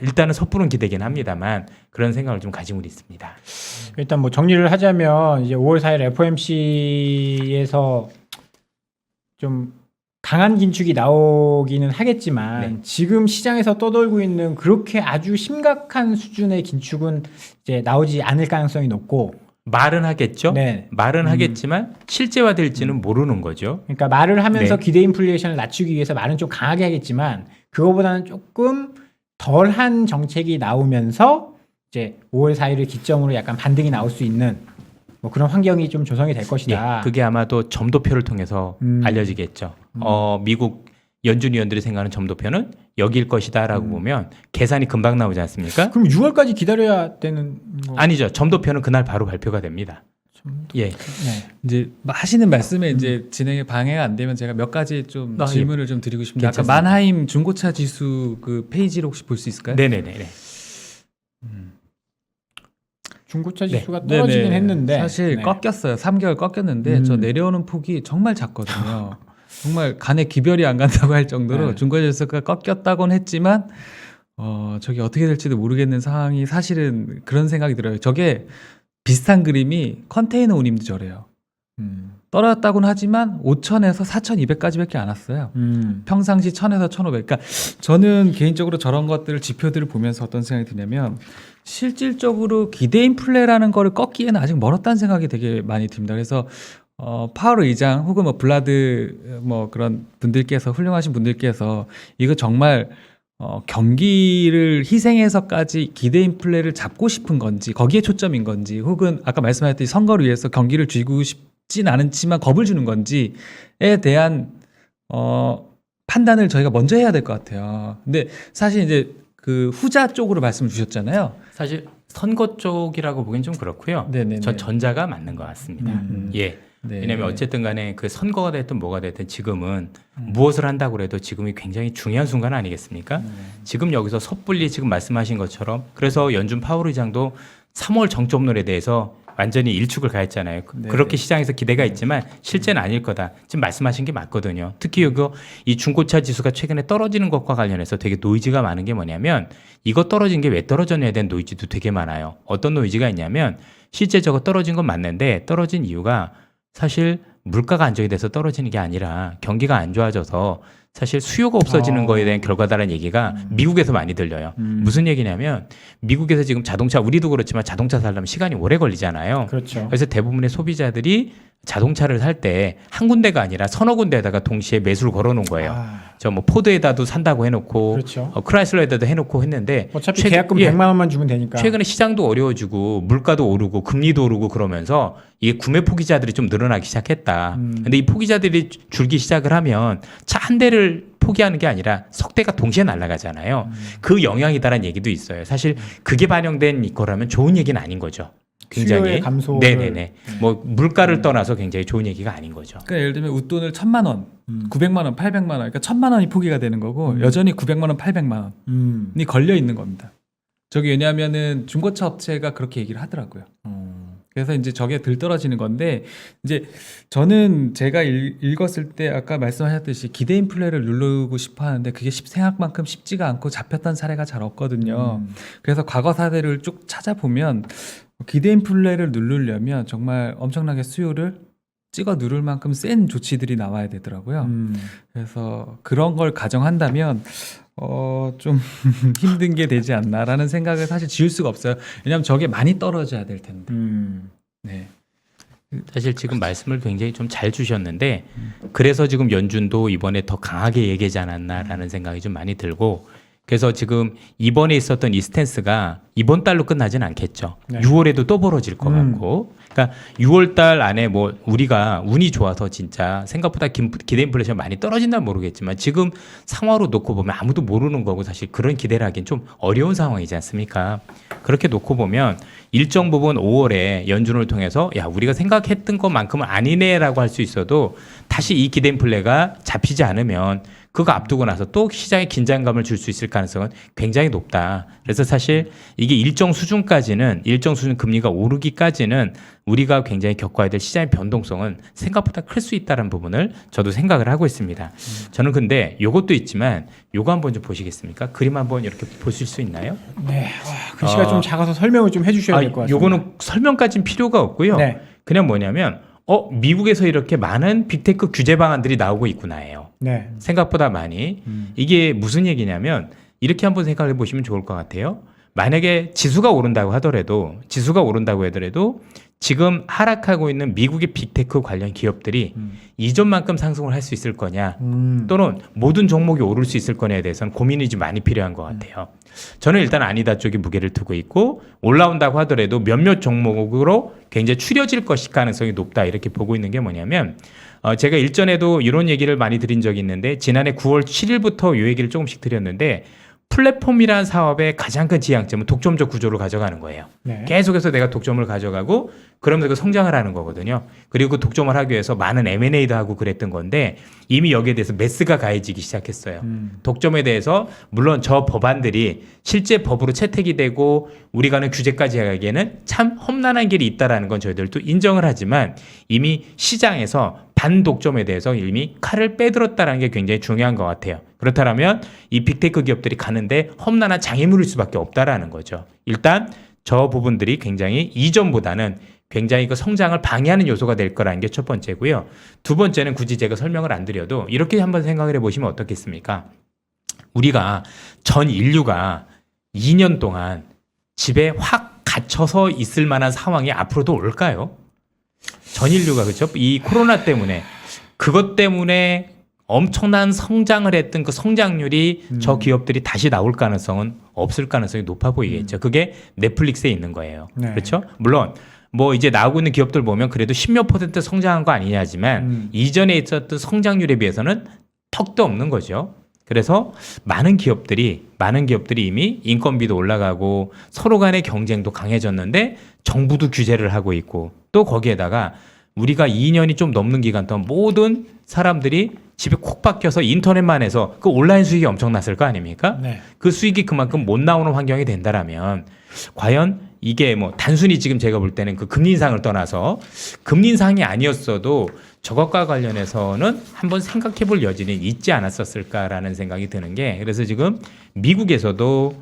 일단은 섣부른 기대긴 합니다만 그런 생각을 좀 가지고 있습니다. 일단 뭐 정리를 하자면 이제 5월 4일 FOMC에서 좀 강한 긴축이 나오기는 하겠지만 네. 지금 시장에서 떠돌고 있는 그렇게 아주 심각한 수준의 긴축은 이제 나오지 않을 가능성이 높고 말은 하겠죠. 네. 말은 하겠지만 실제화될지는 모르는 거죠. 그러니까 말을 하면서 네. 기대 인플레이션을 낮추기 위해서 말은 좀 강하게 하겠지만 그거보다는 조금 덜한 정책이 나오면서 이제 5월 4일을 기점으로 약간 반등이 나올 수 있는 뭐 그런 환경이 좀 조성이 될 것이다. 예, 그게 아마도 점도표를 통해서 알려지겠죠. 미국 연준 위원들이 생각하는 점도표는 여기일 것이다라고 보면 계산이 금방 나오지 않습니까? 그럼 6월까지 기다려야 되는 거 아니죠. 점도표는 그날 바로 발표가 됩니다. 예. 네. 이제 하시는 말씀에 이제 진행에 방해가 안 되면 제가 몇 가지 좀 아, 질문을 좀 드리고 싶은데 아까 괜찮습니다. 만하임 중고차 지수 그 페이지를 혹시 볼 수 있을까요? 네네네. 중고차 네. 지수가 떨어지긴 네네. 했는데 사실 네. 꺾였어요. 3개월 꺾였는데 저 내려오는 폭이 정말 작거든요. 정말 간에 기별이 안 간다고 할 정도로 네. 중고차 지수가 꺾였다곤 했지만 저게 어떻게 될지도 모르겠는 상황이 사실은 그런 생각이 들어요. 저게 비슷한 그림이 컨테이너 운임도 저래요. 떨어졌다고는 하지만 5,000에서 4,200까지밖에 안 왔어요. 평상시 1,000에서 1,500. 그러니까 저는 개인적으로 저런 것들을 지표들을 보면서 어떤 생각이 드냐면 실질적으로 기대 인플레라는 거를 꺾기에는 아직 멀었다는 생각이 되게 많이 듭니다. 그래서 파월 의장 혹은 뭐 블라드 뭐 그런 분들께서 훌륭하신 분들께서 이거 정말 경기를 희생해서까지 기대 인플레를 잡고 싶은 건지 거기에 초점인 건지 혹은 아까 말씀하셨듯이 선거를 위해서 경기를 쥐고 싶진 않지만 겁을 주는 건지에 대한 판단을 저희가 먼저 해야 될 것 같아요. 근데 사실 이제 그 후자 쪽으로 말씀을 주셨잖아요. 사실 선거 쪽이라고 보기엔 좀 그렇고요. 네네네. 전 전자가 맞는 것 같습니다. 예. 네. 왜냐하면 어쨌든 간에 그 선거가 됐든 뭐가 됐든 지금은 무엇을 한다고 해도 지금이 굉장히 중요한 순간 아니겠습니까? 지금 여기서 섣불리 지금 말씀하신 것처럼 그래서 연준 파월 의장도 3월 정점론에 대해서 완전히 일축을 가했잖아요. 네. 그렇게 시장에서 기대가 있지만 실제는 아닐 거다. 지금 말씀하신 게 맞거든요. 특히 이 중고차 지수가 최근에 떨어지는 것과 관련해서 되게 노이즈가 많은 게 뭐냐면 이거 떨어진 게 왜 떨어졌냐에 대한 노이즈도 되게 많아요. 어떤 노이즈가 있냐면 실제 저거 떨어진 건 맞는데 떨어진 이유가 사실 물가가 안정이 돼서 떨어지는 게 아니라 경기가 안 좋아져서 사실 수요가 없어지는 거에 대한 결과다라는 얘기가 미국에서 많이 들려요. 무슨 얘기냐면 미국에서 지금 자동차 우리도 그렇지만 자동차 살려면 시간이 오래 걸리잖아요. 그렇죠. 그래서 대부분의 소비자들이 자동차를 살 때 한 군데가 아니라 서너 군데에다가 동시에 매수를 걸어놓은 거예요. 저 뭐 포드에다도 산다고 해놓고 그렇죠. 크라이슬러에다도 해놓고 했는데 어차피 계약금 100만 원만 주면 되니까. 최근에 시장도 어려워지고 물가도 오르고 금리도 오르고 그러면서 이게 구매 포기자들이 좀 늘어나기 시작했다. 근데 이 포기자들이 줄기 시작을 하면 차 한 대를 포기하는 게 아니라 석 대가 동시에 날아가잖아요. 그 영향이다라는 얘기도 있어요. 사실 그게 반영된 거라면 좋은 얘기는 아닌 거죠. 굉장히 수요의 감소를- 네네네. 뭐 물가를 떠나서 굉장히 좋은 얘기가 아닌 거죠. 그러니까 예를 들면 웃돈을 1,000만 원, 900만 원, 800만 원, 그러니까 1,000만 원이 포기가 되는 거고 여전히 900만 원, 800만 원이 걸려 있는 겁니다. 저게 왜냐하면은 중고차 업체가 그렇게 얘기를 하더라고요. 그래서 이제 저게 들떨어지는 건데 이제 저는 제가 읽었을 때 아까 말씀하셨듯이 기대 인플레를 누르고 싶어 하는데 그게 생각만큼 쉽지가 않고 잡혔던 사례가 잘 없거든요. 그래서 과거 사례를 쭉 찾아보면 기대 인플레를 누르려면 정말 엄청나게 수요를 찍어 누를 만큼 센 조치들이 나와야 되더라고요. 그래서 그런 걸 가정한다면 좀 힘든 게 되지 않나라는 생각을 사실 지울 수가 없어요. 왜냐하면 저게 많이 떨어져야 될 텐데. 네. 사실 지금 말씀을 굉장히 좀 잘 주셨는데 그래서 지금 연준도 이번에 더 강하게 얘기하지 않았나라는 생각이 좀 많이 들고 그래서 지금 이번에 있었던 이 스탠스가 이번 달로 끝나진 않겠죠. 네. 6월에도 또 벌어질 것 같고 그러니까 6월 달 안에 뭐 우리가 운이 좋아서 진짜 생각보다 기대 인플레이션 많이 떨어진다는 모르겠지만 지금 상황으로 놓고 보면 아무도 모르는 거고 사실 그런 기대를 하긴 좀 어려운 상황이지 않습니까? 그렇게 놓고 보면 일정 부분 5월에 연준을 통해서 야 우리가 생각했던 것만큼은 아니네라고 할 수 있어도 다시 이 기대 인플레가 잡히지 않으면 그거 앞두고 나서 또 시장에 긴장감을 줄 수 있을 가능성은 굉장히 높다. 그래서 사실 이게 일정 수준 금리가 오르기까지는 우리가 굉장히 겪어야 될 시장의 변동성은 생각보다 클 수 있다는 부분을 저도 생각을 하고 있습니다. 저는 근데 요것도 있지만 요거 한번 좀 보시겠습니까? 그림 한번 이렇게 보실 수 있나요? 네. 와, 글씨가 좀 작아서 설명을 좀 해주셔야 될 것 같습니다. 요거는 설명까지는 필요가 없고요. 네. 그냥 뭐냐면 미국에서 이렇게 많은 빅테크 규제 방안들이 나오고 있구나예요. 네. 생각보다 많이. 이게 무슨 얘기냐면 이렇게 한번 생각해 보시면 좋을 것 같아요. 만약에 지수가 오른다고 하더라도 지금 하락하고 있는 미국의 빅테크 관련 기업들이 이전만큼 상승을 할 수 있을 거냐 또는 모든 종목이 오를 수 있을 거냐에 대해서는 고민이 좀 많이 필요한 것 같아요. 저는 일단 아니다 쪽에 무게를 두고 있고 올라온다고 하더라도 몇몇 종목으로 굉장히 추려질 것일 가능성이 높다 이렇게 보고 있는 게 뭐냐면 제가 일전에도 이런 얘기를 많이 드린 적이 있는데 지난해 9월 7일부터 이 얘기를 조금씩 드렸는데 플랫폼이라는 사업의 가장 큰 지향점은 독점적 구조를 가져가는 거예요. 네. 계속해서 내가 독점을 가져가고 그러면서 그 성장을 하는 거거든요. 그리고 그 독점을 하기 위해서 많은 M&A도 하고 그랬던 건데 이미 여기에 대해서 매스가 가해지기 시작했어요. 독점에 대해서 물론 저 법안들이 실제 법으로 채택이 되고 우리가 하는 규제까지 하기에는 참 험난한 길이 있다라는 건 저희들도 인정을 하지만 이미 시장에서 반독점에 대해서 이미 칼을 빼들었다는 게 굉장히 중요한 것 같아요. 그렇다면 이 빅테크 기업들이 가는데 험난한 장애물일 수밖에 없다라는 거죠. 일단 저 부분들이 굉장히 이전보다는 굉장히 그 성장을 방해하는 요소가 될 거라는 게 첫 번째고요. 두 번째는 굳이 제가 설명을 안 드려도 이렇게 한번 생각을 해보시면 어떻겠습니까? 우리가 전 인류가 2년 동안 집에 확 갇혀서 있을 만한 상황이 앞으로도 올까요? 전 인류가 그렇죠? 이 코로나 때문에 그것 때문에 엄청난 성장을 했던 그 성장률이 저 기업들이 다시 나올 가능성은 없을 가능성이 높아 보이겠죠. 그게 넷플릭스에 있는 거예요. 네. 그렇죠? 물론 뭐 이제 나오고 있는 기업들 보면 그래도 10몇 % 성장한 거 아니냐지만 이전에 있었던 성장률에 비해서는 턱도 없는 거죠. 그래서 많은 기업들이 이미 인건비도 올라가고 서로 간의 경쟁도 강해졌는데 정부도 규제를 하고 있고 또 거기에다가 우리가 2년이 좀 넘는 기간 동안 모든 사람들이 집에 콕 박혀서 인터넷만 해서 그 온라인 수익이 엄청났을 거 아닙니까? 네. 그 수익이 그만큼 못 나오는 환경이 된다라면 과연 이게 뭐 단순히 지금 제가 볼 때는 그 금리 인상을 떠나서 금리 인상이 아니었어도 저것과 관련해서는 한번 생각해 볼 여지는 있지 않았었을까라는 생각이 드는 게 그래서 지금 미국에서도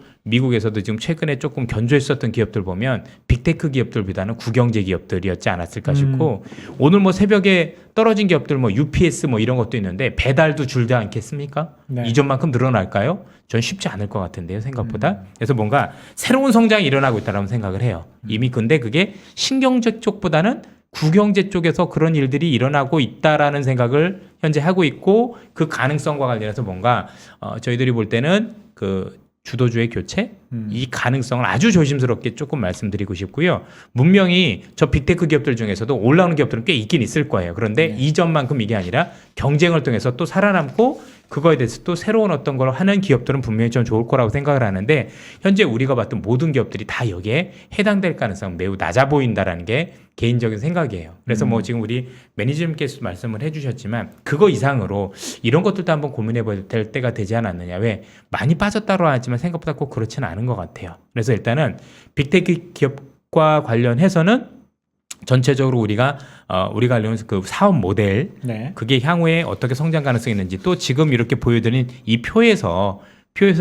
지금 최근에 조금 견조했었던 기업들 보면 빅테크 기업들보다는 구경제 기업들이었지 않았을까 싶고 오늘 뭐 새벽에 떨어진 기업들 뭐 UPS 뭐 이런 것도 있는데 배달도 줄지 않겠습니까? 네. 이전만큼 늘어날까요? 전 쉽지 않을 것 같은데요, 생각보다. 그래서 뭔가 새로운 성장이 일어나고 있다라고 생각을 해요. 이미 근데 그게 신경제 쪽보다는 구경제 쪽에서 그런 일들이 일어나고 있다라는 생각을 현재 하고 있고 그 가능성과 관련해서 뭔가 저희들이 볼 때는 그 주도주의 교체 이 가능성을 아주 조심스럽게 조금 말씀드리고 싶고요. 분명히 저 빅테크 기업들 중에서도 올라오는 기업들은 꽤 있긴 있을 거예요. 그런데 네. 이전만큼 이게 아니라 경쟁을 통해서 또 살아남고 그거에 대해서 또 새로운 어떤 걸 하는 기업들은 분명히 좀 좋을 거라고 생각을 하는데 현재 우리가 봤던 모든 기업들이 다 여기에 해당될 가능성은 매우 낮아 보인다라는 게 개인적인 생각이에요. 그래서 뭐 지금 우리 매니저님께서 말씀을 해주셨지만 그거 이상으로 이런 것들도 한번 고민해 볼 때가 되지 않았느냐. 왜 많이 빠졌다고 하지만 생각보다 꼭 그렇지는 않은 것 같아요. 그래서 일단은 빅테크 기업과 관련해서는 전체적으로 우리가 알려는 그 사업 모델 네. 그게 향후에 어떻게 성장 가능성이 있는지 또 지금 이렇게 보여드린 이 표에서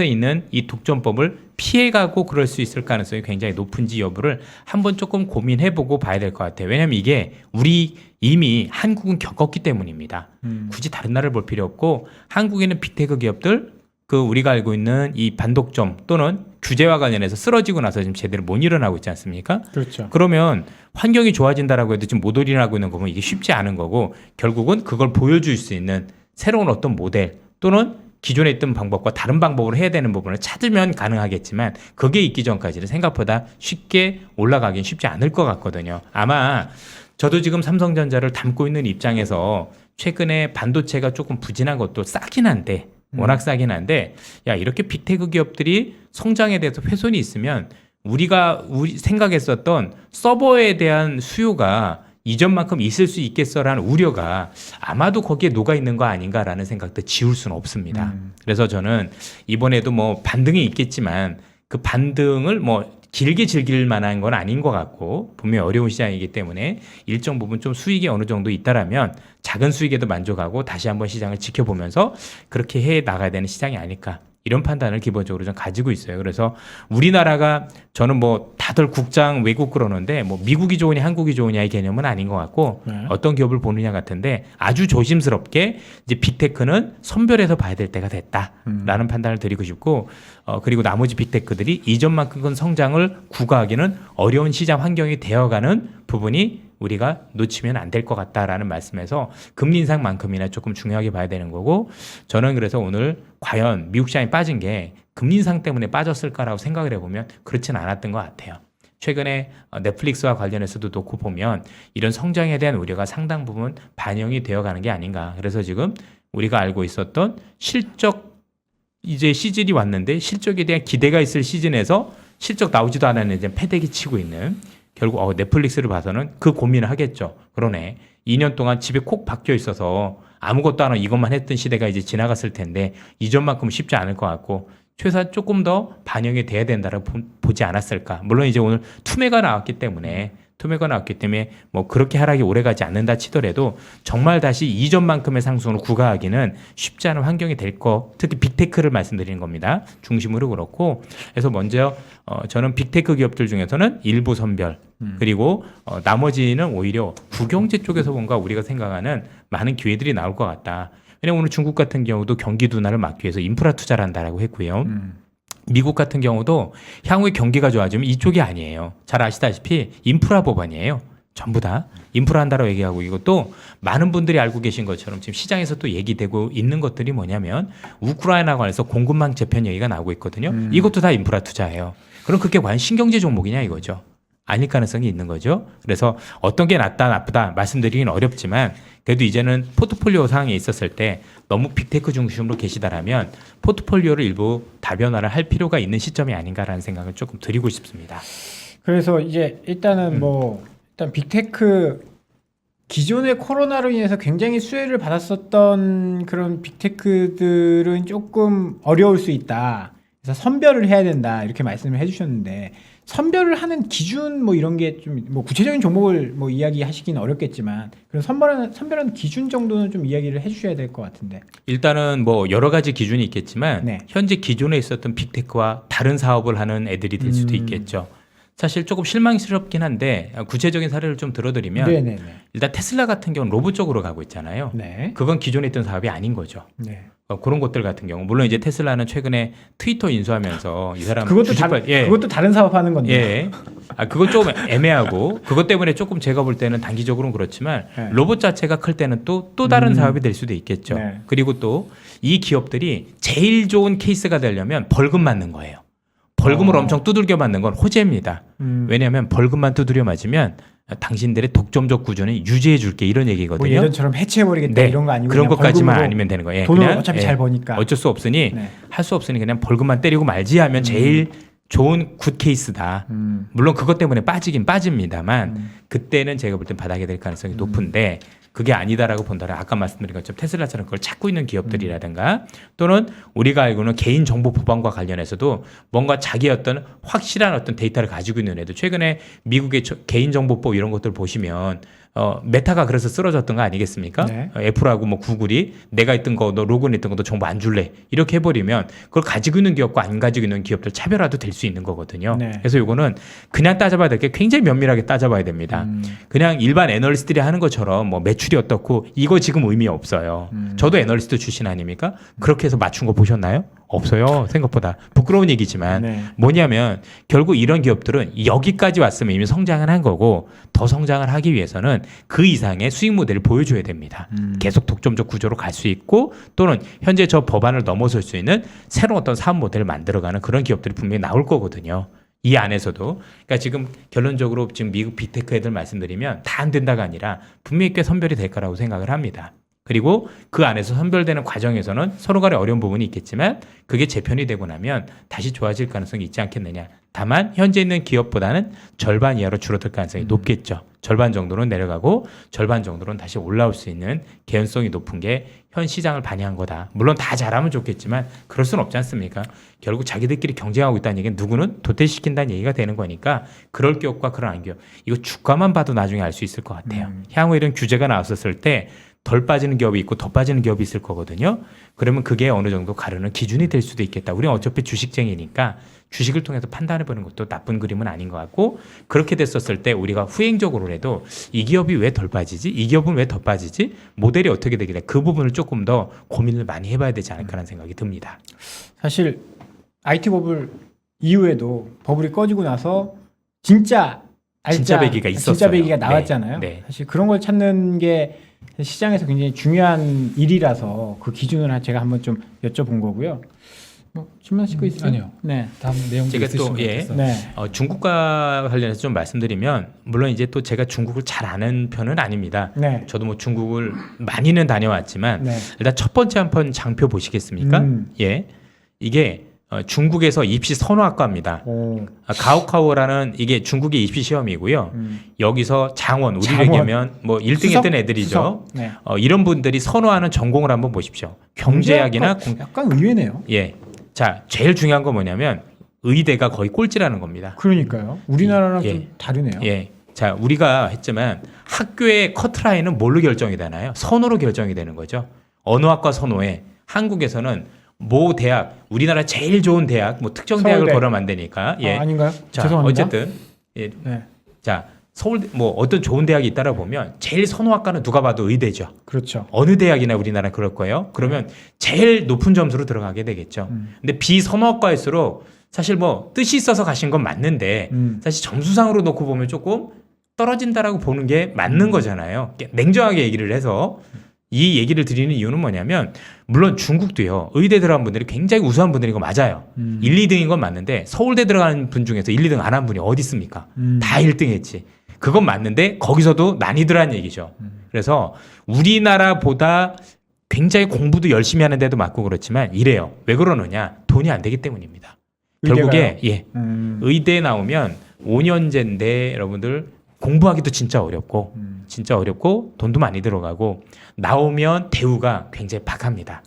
있는 이 독점법을 피해가고 그럴 수 있을 가능성이 굉장히 높은지 여부를 한번 조금 고민해보고 봐야 될 것 같아요. 왜냐하면 이게 우리 이미 한국은 겪었기 때문입니다. 굳이 다른 나라를 볼 필요 없고 한국에는 빅테크 기업들 그 우리가 알고 있는 이 반독점 또는 규제와 관련해서 쓰러지고 나서 지금 제대로 못 일어나고 있지 않습니까? 그렇죠. 그러면 환경이 좋아진다라고 해도 지금 못 일어나고 있는 거 보면 이게 쉽지 않은 거고 결국은 그걸 보여줄 수 있는 새로운 어떤 모델 또는 기존에 있던 방법과 다른 방법으로 해야 되는 부분을 찾으면 가능하겠지만 그게 있기 전까지는 생각보다 쉽게 올라가긴 쉽지 않을 것 같거든요. 아마 저도 지금 삼성전자를 담고 있는 입장에서 최근에 반도체가 조금 부진한 것도 싸긴 한데 워낙 싸긴 한데 야 이렇게 빅테크 기업들이 성장에 대해서 훼손이 있으면 우리 생각했었던 서버에 대한 수요가 이전만큼 있을 수 있겠어라는 우려가 아마도 거기에 녹아 있는 거 아닌가라는 생각도 지울 수는 없습니다. 그래서 저는 이번에도 뭐 반등이 있겠지만 그 반등을 뭐 길게 즐길 만한 건 아닌 것 같고 분명히 어려운 시장이기 때문에 일정 부분 좀 수익이 어느 정도 있다라면 작은 수익에도 만족하고 다시 한번 시장을 지켜보면서 그렇게 해 나가야 되는 시장이 아닐까 이런 판단을 기본적으로 좀 가지고 있어요. 그래서 우리나라가 저는 뭐 다들 국장 외국 그러는데 뭐 미국이 좋으냐 한국이 좋으냐의 개념은 아닌 것 같고 네. 어떤 기업을 보느냐 같은데 아주 조심스럽게 이제 빅테크는 선별해서 봐야 될 때가 됐다라는 판단을 드리고 싶고 그리고 나머지 빅테크들이 이전만큼 큰 성장을 구가하기는 어려운 시장 환경이 되어가는 부분이 우리가 놓치면 안 될 것 같다라는 말씀에서 금리 인상만큼이나 조금 중요하게 봐야 되는 거고 저는 그래서 오늘 과연 미국 시장이 빠진 게 금리 인상 때문에 빠졌을까라고 생각을 해보면 그렇진 않았던 것 같아요. 최근에 넷플릭스와 관련해서도 놓고 보면 이런 성장에 대한 우려가 상당 부분 반영이 되어가는 게 아닌가. 그래서 지금 우리가 알고 있었던 실적 이제 시즌이 왔는데 실적에 대한 기대가 있을 시즌에서 실적 나오지도 않았는데 이제 패대기 치고 있는 결국 넷플릭스를 봐서는 그 고민을 하겠죠. 그러네. 2년 동안 집에 콕 박혀 있어서 아무것도 안 하고 이것만 했던 시대가 이제 지나갔을 텐데 이전만큼 쉽지 않을 것 같고 최소한 조금 더 반영이 돼야 된다라고 보지 않았을까. 물론 이제 오늘 투매가 나왔기 때문에 뭐 그렇게 하락이 오래가지 않는다 치더라도 정말 다시 이전만큼의 상승으로 구가하기는 쉽지 않은 환경이 될 거. 특히 빅테크를 말씀드리는 겁니다. 중심으로 그렇고 그래서 먼저 저는 빅테크 기업들 중에서는 일부 선별 그리고 나머지는 오히려 국영제 쪽에서 뭔가 우리가 생각하는 많은 기회들이 나올 것 같다. 왜냐하면 오늘 중국 같은 경우도 경기 둔화를 막기 위해서 인프라 투자를 한다라고 했고요. 미국 같은 경우도 향후에 경기가 좋아지면 이쪽이 아니에요. 잘 아시다시피 인프라 법안이에요. 전부 다 인프라 한다라고 얘기하고 이것도 많은 분들이 알고 계신 것처럼 지금 시장에서 또 얘기되고 있는 것들이 뭐냐면 우크라이나 관해서 공급망 재편 얘기가 나오고 있거든요. 이것도 다 인프라 투자예요. 그럼 그게 과연 신경제 종목이냐 이거죠. 아닐 가능성이 있는 거죠. 그래서 어떤 게 낫다 나쁘다 말씀드리긴 어렵지만 그래도 이제는 포트폴리오 상황에 있었을 때 너무 빅테크 중심으로 계시다라면 포트폴리오를 일부 다변화를 할 필요가 있는 시점이 아닌가라는 생각을 조금 드리고 싶습니다. 그래서 이제 일단은 일단 빅테크 기존의 코로나로 인해서 굉장히 수혜를 받았었던 그런 빅테크들은 조금 어려울 수 있다. 그래서 선별을 해야 된다 이렇게 말씀을 해주셨는데 선별을 하는 기준 뭐 이런 게 좀 뭐 구체적인 종목을 뭐 이야기하시기는 어렵겠지만 그런 선별하는 기준 정도는 좀 이야기를 해주셔야 될 것 같은데. 일단은 뭐 여러 가지 기준이 있겠지만 네. 현재 기존에 있었던 빅테크와 다른 사업을 하는 애들이 될 수도 있겠죠. 사실 조금 실망스럽긴 한데 구체적인 사례를 좀 들어드리면 네네네. 일단 테슬라 같은 경우는 로봇 쪽으로 가고 있잖아요. 네. 그건 기존에 있던 사업이 아닌 거죠. 네. 그런 것들 같은 경우 물론 이제 테슬라는 최근에 트위터 인수하면서 이 사람 그것도 다른 사업하는 건데. 예. 그건 조금 애매하고 그것 때문에 조금 제가 볼 때는 단기적으로는 그렇지만 네. 로봇 자체가 클 때는 또 다른 사업이 될 수도 있겠죠. 네. 그리고 또 이 기업들이 제일 좋은 케이스가 되려면 벌금 맞는 거예요. 벌금을 엄청 두들겨 맞는 건 호재입니다. 왜냐하면 벌금만 두드려 맞으면 당신들의 독점적 구조는 유지해 줄게 이런 얘기거든요. 뭐 예전처럼 해체해버리겠다 네. 이런 거 아니고 그런 것까지만 벌금으로 아니면 되는 거예요. 돈을 그냥, 어차피 잘 버니까 어쩔 수 없으니 네. 할 수 없으니 그냥 벌금만 때리고 말지 하면 제일 좋은 굿 케이스다. 물론 그것 때문에 빠지긴 빠집니다만 그때는 제가 볼 땐 바닥이 될 가능성이 높은데 그게 아니다라고 본다면 아까 말씀드린 것처럼 테슬라처럼 그걸 찾고 있는 기업들이라든가 또는 우리가 알고는 개인정보 보안과 관련해서도 뭔가 자기의 어떤 확실한 어떤 데이터를 가지고 있는 애들 최근에 미국의 개인정보법 이런 것들 보시면 메타가 그래서 쓰러졌던 거 아니겠습니까? 네. 애플하고 뭐 구글이 내가 있던 거, 너 로그인 했던 것도 정보 안 줄래 이렇게 해버리면 그걸 가지고 있는 기업과 안 가지고 있는 기업들 차별화도 될 수 있는 거거든요. 네. 그래서 이거는 그냥 따져봐야 될 게 굉장히 면밀하게 따져봐야 됩니다. 그냥 일반 애널리스트들이 하는 것처럼 뭐 매출이 어떻고 이거 지금 의미 없어요. 저도 애널리스트 출신 아닙니까? 그렇게 해서 맞춘 거 보셨나요? 없어요. 생각보다 부끄러운 얘기지만 네. 뭐냐면 결국 이런 기업들은 여기까지 왔으면 이미 성장을 한 거고 더 성장을 하기 위해서는 그 이상의 수익 모델을 보여줘야 됩니다. 계속 독점적 구조로 갈 수 있고 또는 현재 저 법안을 넘어설 수 있는 새로운 어떤 사업 모델을 만들어가는 그런 기업들이 분명히 나올 거거든요. 이 안에서도 그러니까 지금 결론적으로 지금 미국 빅테크 애들 말씀드리면 다 안 된다가 아니라 분명히 꽤 선별이 될 거라고 생각을 합니다. 그리고 그 안에서 선별되는 과정에서는 서로 간에 어려운 부분이 있겠지만 그게 재편이 되고 나면 다시 좋아질 가능성이 있지 않겠느냐. 다만 현재 있는 기업보다는 절반 이하로 줄어들 가능성이 높겠죠. 절반 정도는 내려가고 절반 정도는 다시 올라올 수 있는 개연성이 높은 게 현 시장을 반영한 거다. 물론 다 잘하면 좋겠지만 그럴 수는 없지 않습니까? 결국 자기들끼리 경쟁하고 있다는 얘기는 누구는 도태시킨다는 얘기가 되는 거니까 그럴 기업과 그런 안 기업. 이거 주가만 봐도 나중에 알 수 있을 것 같아요. 향후 이런 규제가 나왔었을 때 덜 빠지는 기업이 있고 더 빠지는 기업이 있을 거거든요. 그러면 그게 어느 정도 가르는 기준이 될 수도 있겠다. 우리는 어차피 주식쟁이니까 주식을 통해서 판단해보는 것도 나쁜 그림은 아닌 것 같고, 그렇게 됐었을 때 우리가 후행적으로라도 이 기업이 왜 덜 빠지지? 이 기업은 왜 더 빠지지? 모델이 어떻게 되길래 그 부분을 조금 더 고민을 많이 해봐야 되지 않을까라는 생각이 듭니다. 사실 IT 버블 이후에도 버블이 꺼지고 나서 진짜 진짜 배기가 있었어요. 진짜 배기가 나왔잖아요. 네. 네. 사실 그런 걸 찾는 게 시장에서 굉장히 중요한 일이라서 그 기준을 제가 한번 좀 여쭤본 거고요. 뭐 질문하실 거 있어요? 아니요. 네. 다음 내용도 제가 있으신 또, 것 예. 같아서. 네. 중국과 관련해서 좀 말씀드리면, 물론 이제 또 제가 중국을 잘 아는 편은 아닙니다. 네. 저도 뭐 중국을 많이는 다녀왔지만 네. 일단 첫 번째 한번 장표 보시겠습니까? 예, 이게 중국에서 입시 선호학과입니다. 오. 가오카오라는 이게 중국의 입시 시험이고요. 여기서 장원, 우리를 얘기하면 뭐 1등 했던 애들이죠. 수석? 네. 이런 분들이 선호하는 전공을 한번 보십시오. 경제학이나 약간 의외네요. 예. 자, 제일 중요한 건 뭐냐면 의대가 거의 꼴찌라는 겁니다. 그러니까요. 우리나라랑 예. 좀 다르네요. 예. 자, 우리가 했지만 학교의 커트라인은 뭘로 결정이 되나요? 선호로 결정이 되는 거죠. 언어학과 선호에 한국에서는 모 대학, 우리나라 제일 좋은 대학, 뭐 특정 대학을 서울대. 걸으면 안 되니까. 예. 아닌가요? 자, 죄송합니다. 어쨌든 예. 네. 자, 서울 뭐 어떤 좋은 대학이 있다라 보면 제일 선호학과는 누가 봐도 의대죠. 그렇죠. 어느 대학이나 우리나라 그럴 거예요. 그러면 제일 높은 점수로 들어가게 되겠죠. 근데 비선호학과일수록 사실 뭐 뜻이 있어서 가신 건 맞는데 사실 점수상으로 놓고 보면 조금 떨어진다라고 보는 게 맞는 거잖아요. 냉정하게 얘기를 해서 이 얘기를 드리는 이유는 뭐냐면, 물론 중국도요, 의대 들어간 분들이 굉장히 우수한 분들인 거 맞아요. 1, 2등인 건 맞는데 서울대 들어가는 분 중에서 1, 2등 안 한 분이 어디 있습니까? 다 1등 했지. 그건 맞는데 거기서도 난이더란 얘기죠. 그래서 우리나라보다 굉장히 공부도 열심히 하는데도 맞고 그렇지만 이래요. 왜 그러느냐? 돈이 안 되기 때문입니다. 결국에 예, 의대 나오면 5년제인데 여러분들 공부하기도 진짜 어렵고 돈도 많이 들어가고 나오면 대우가 굉장히 박합니다.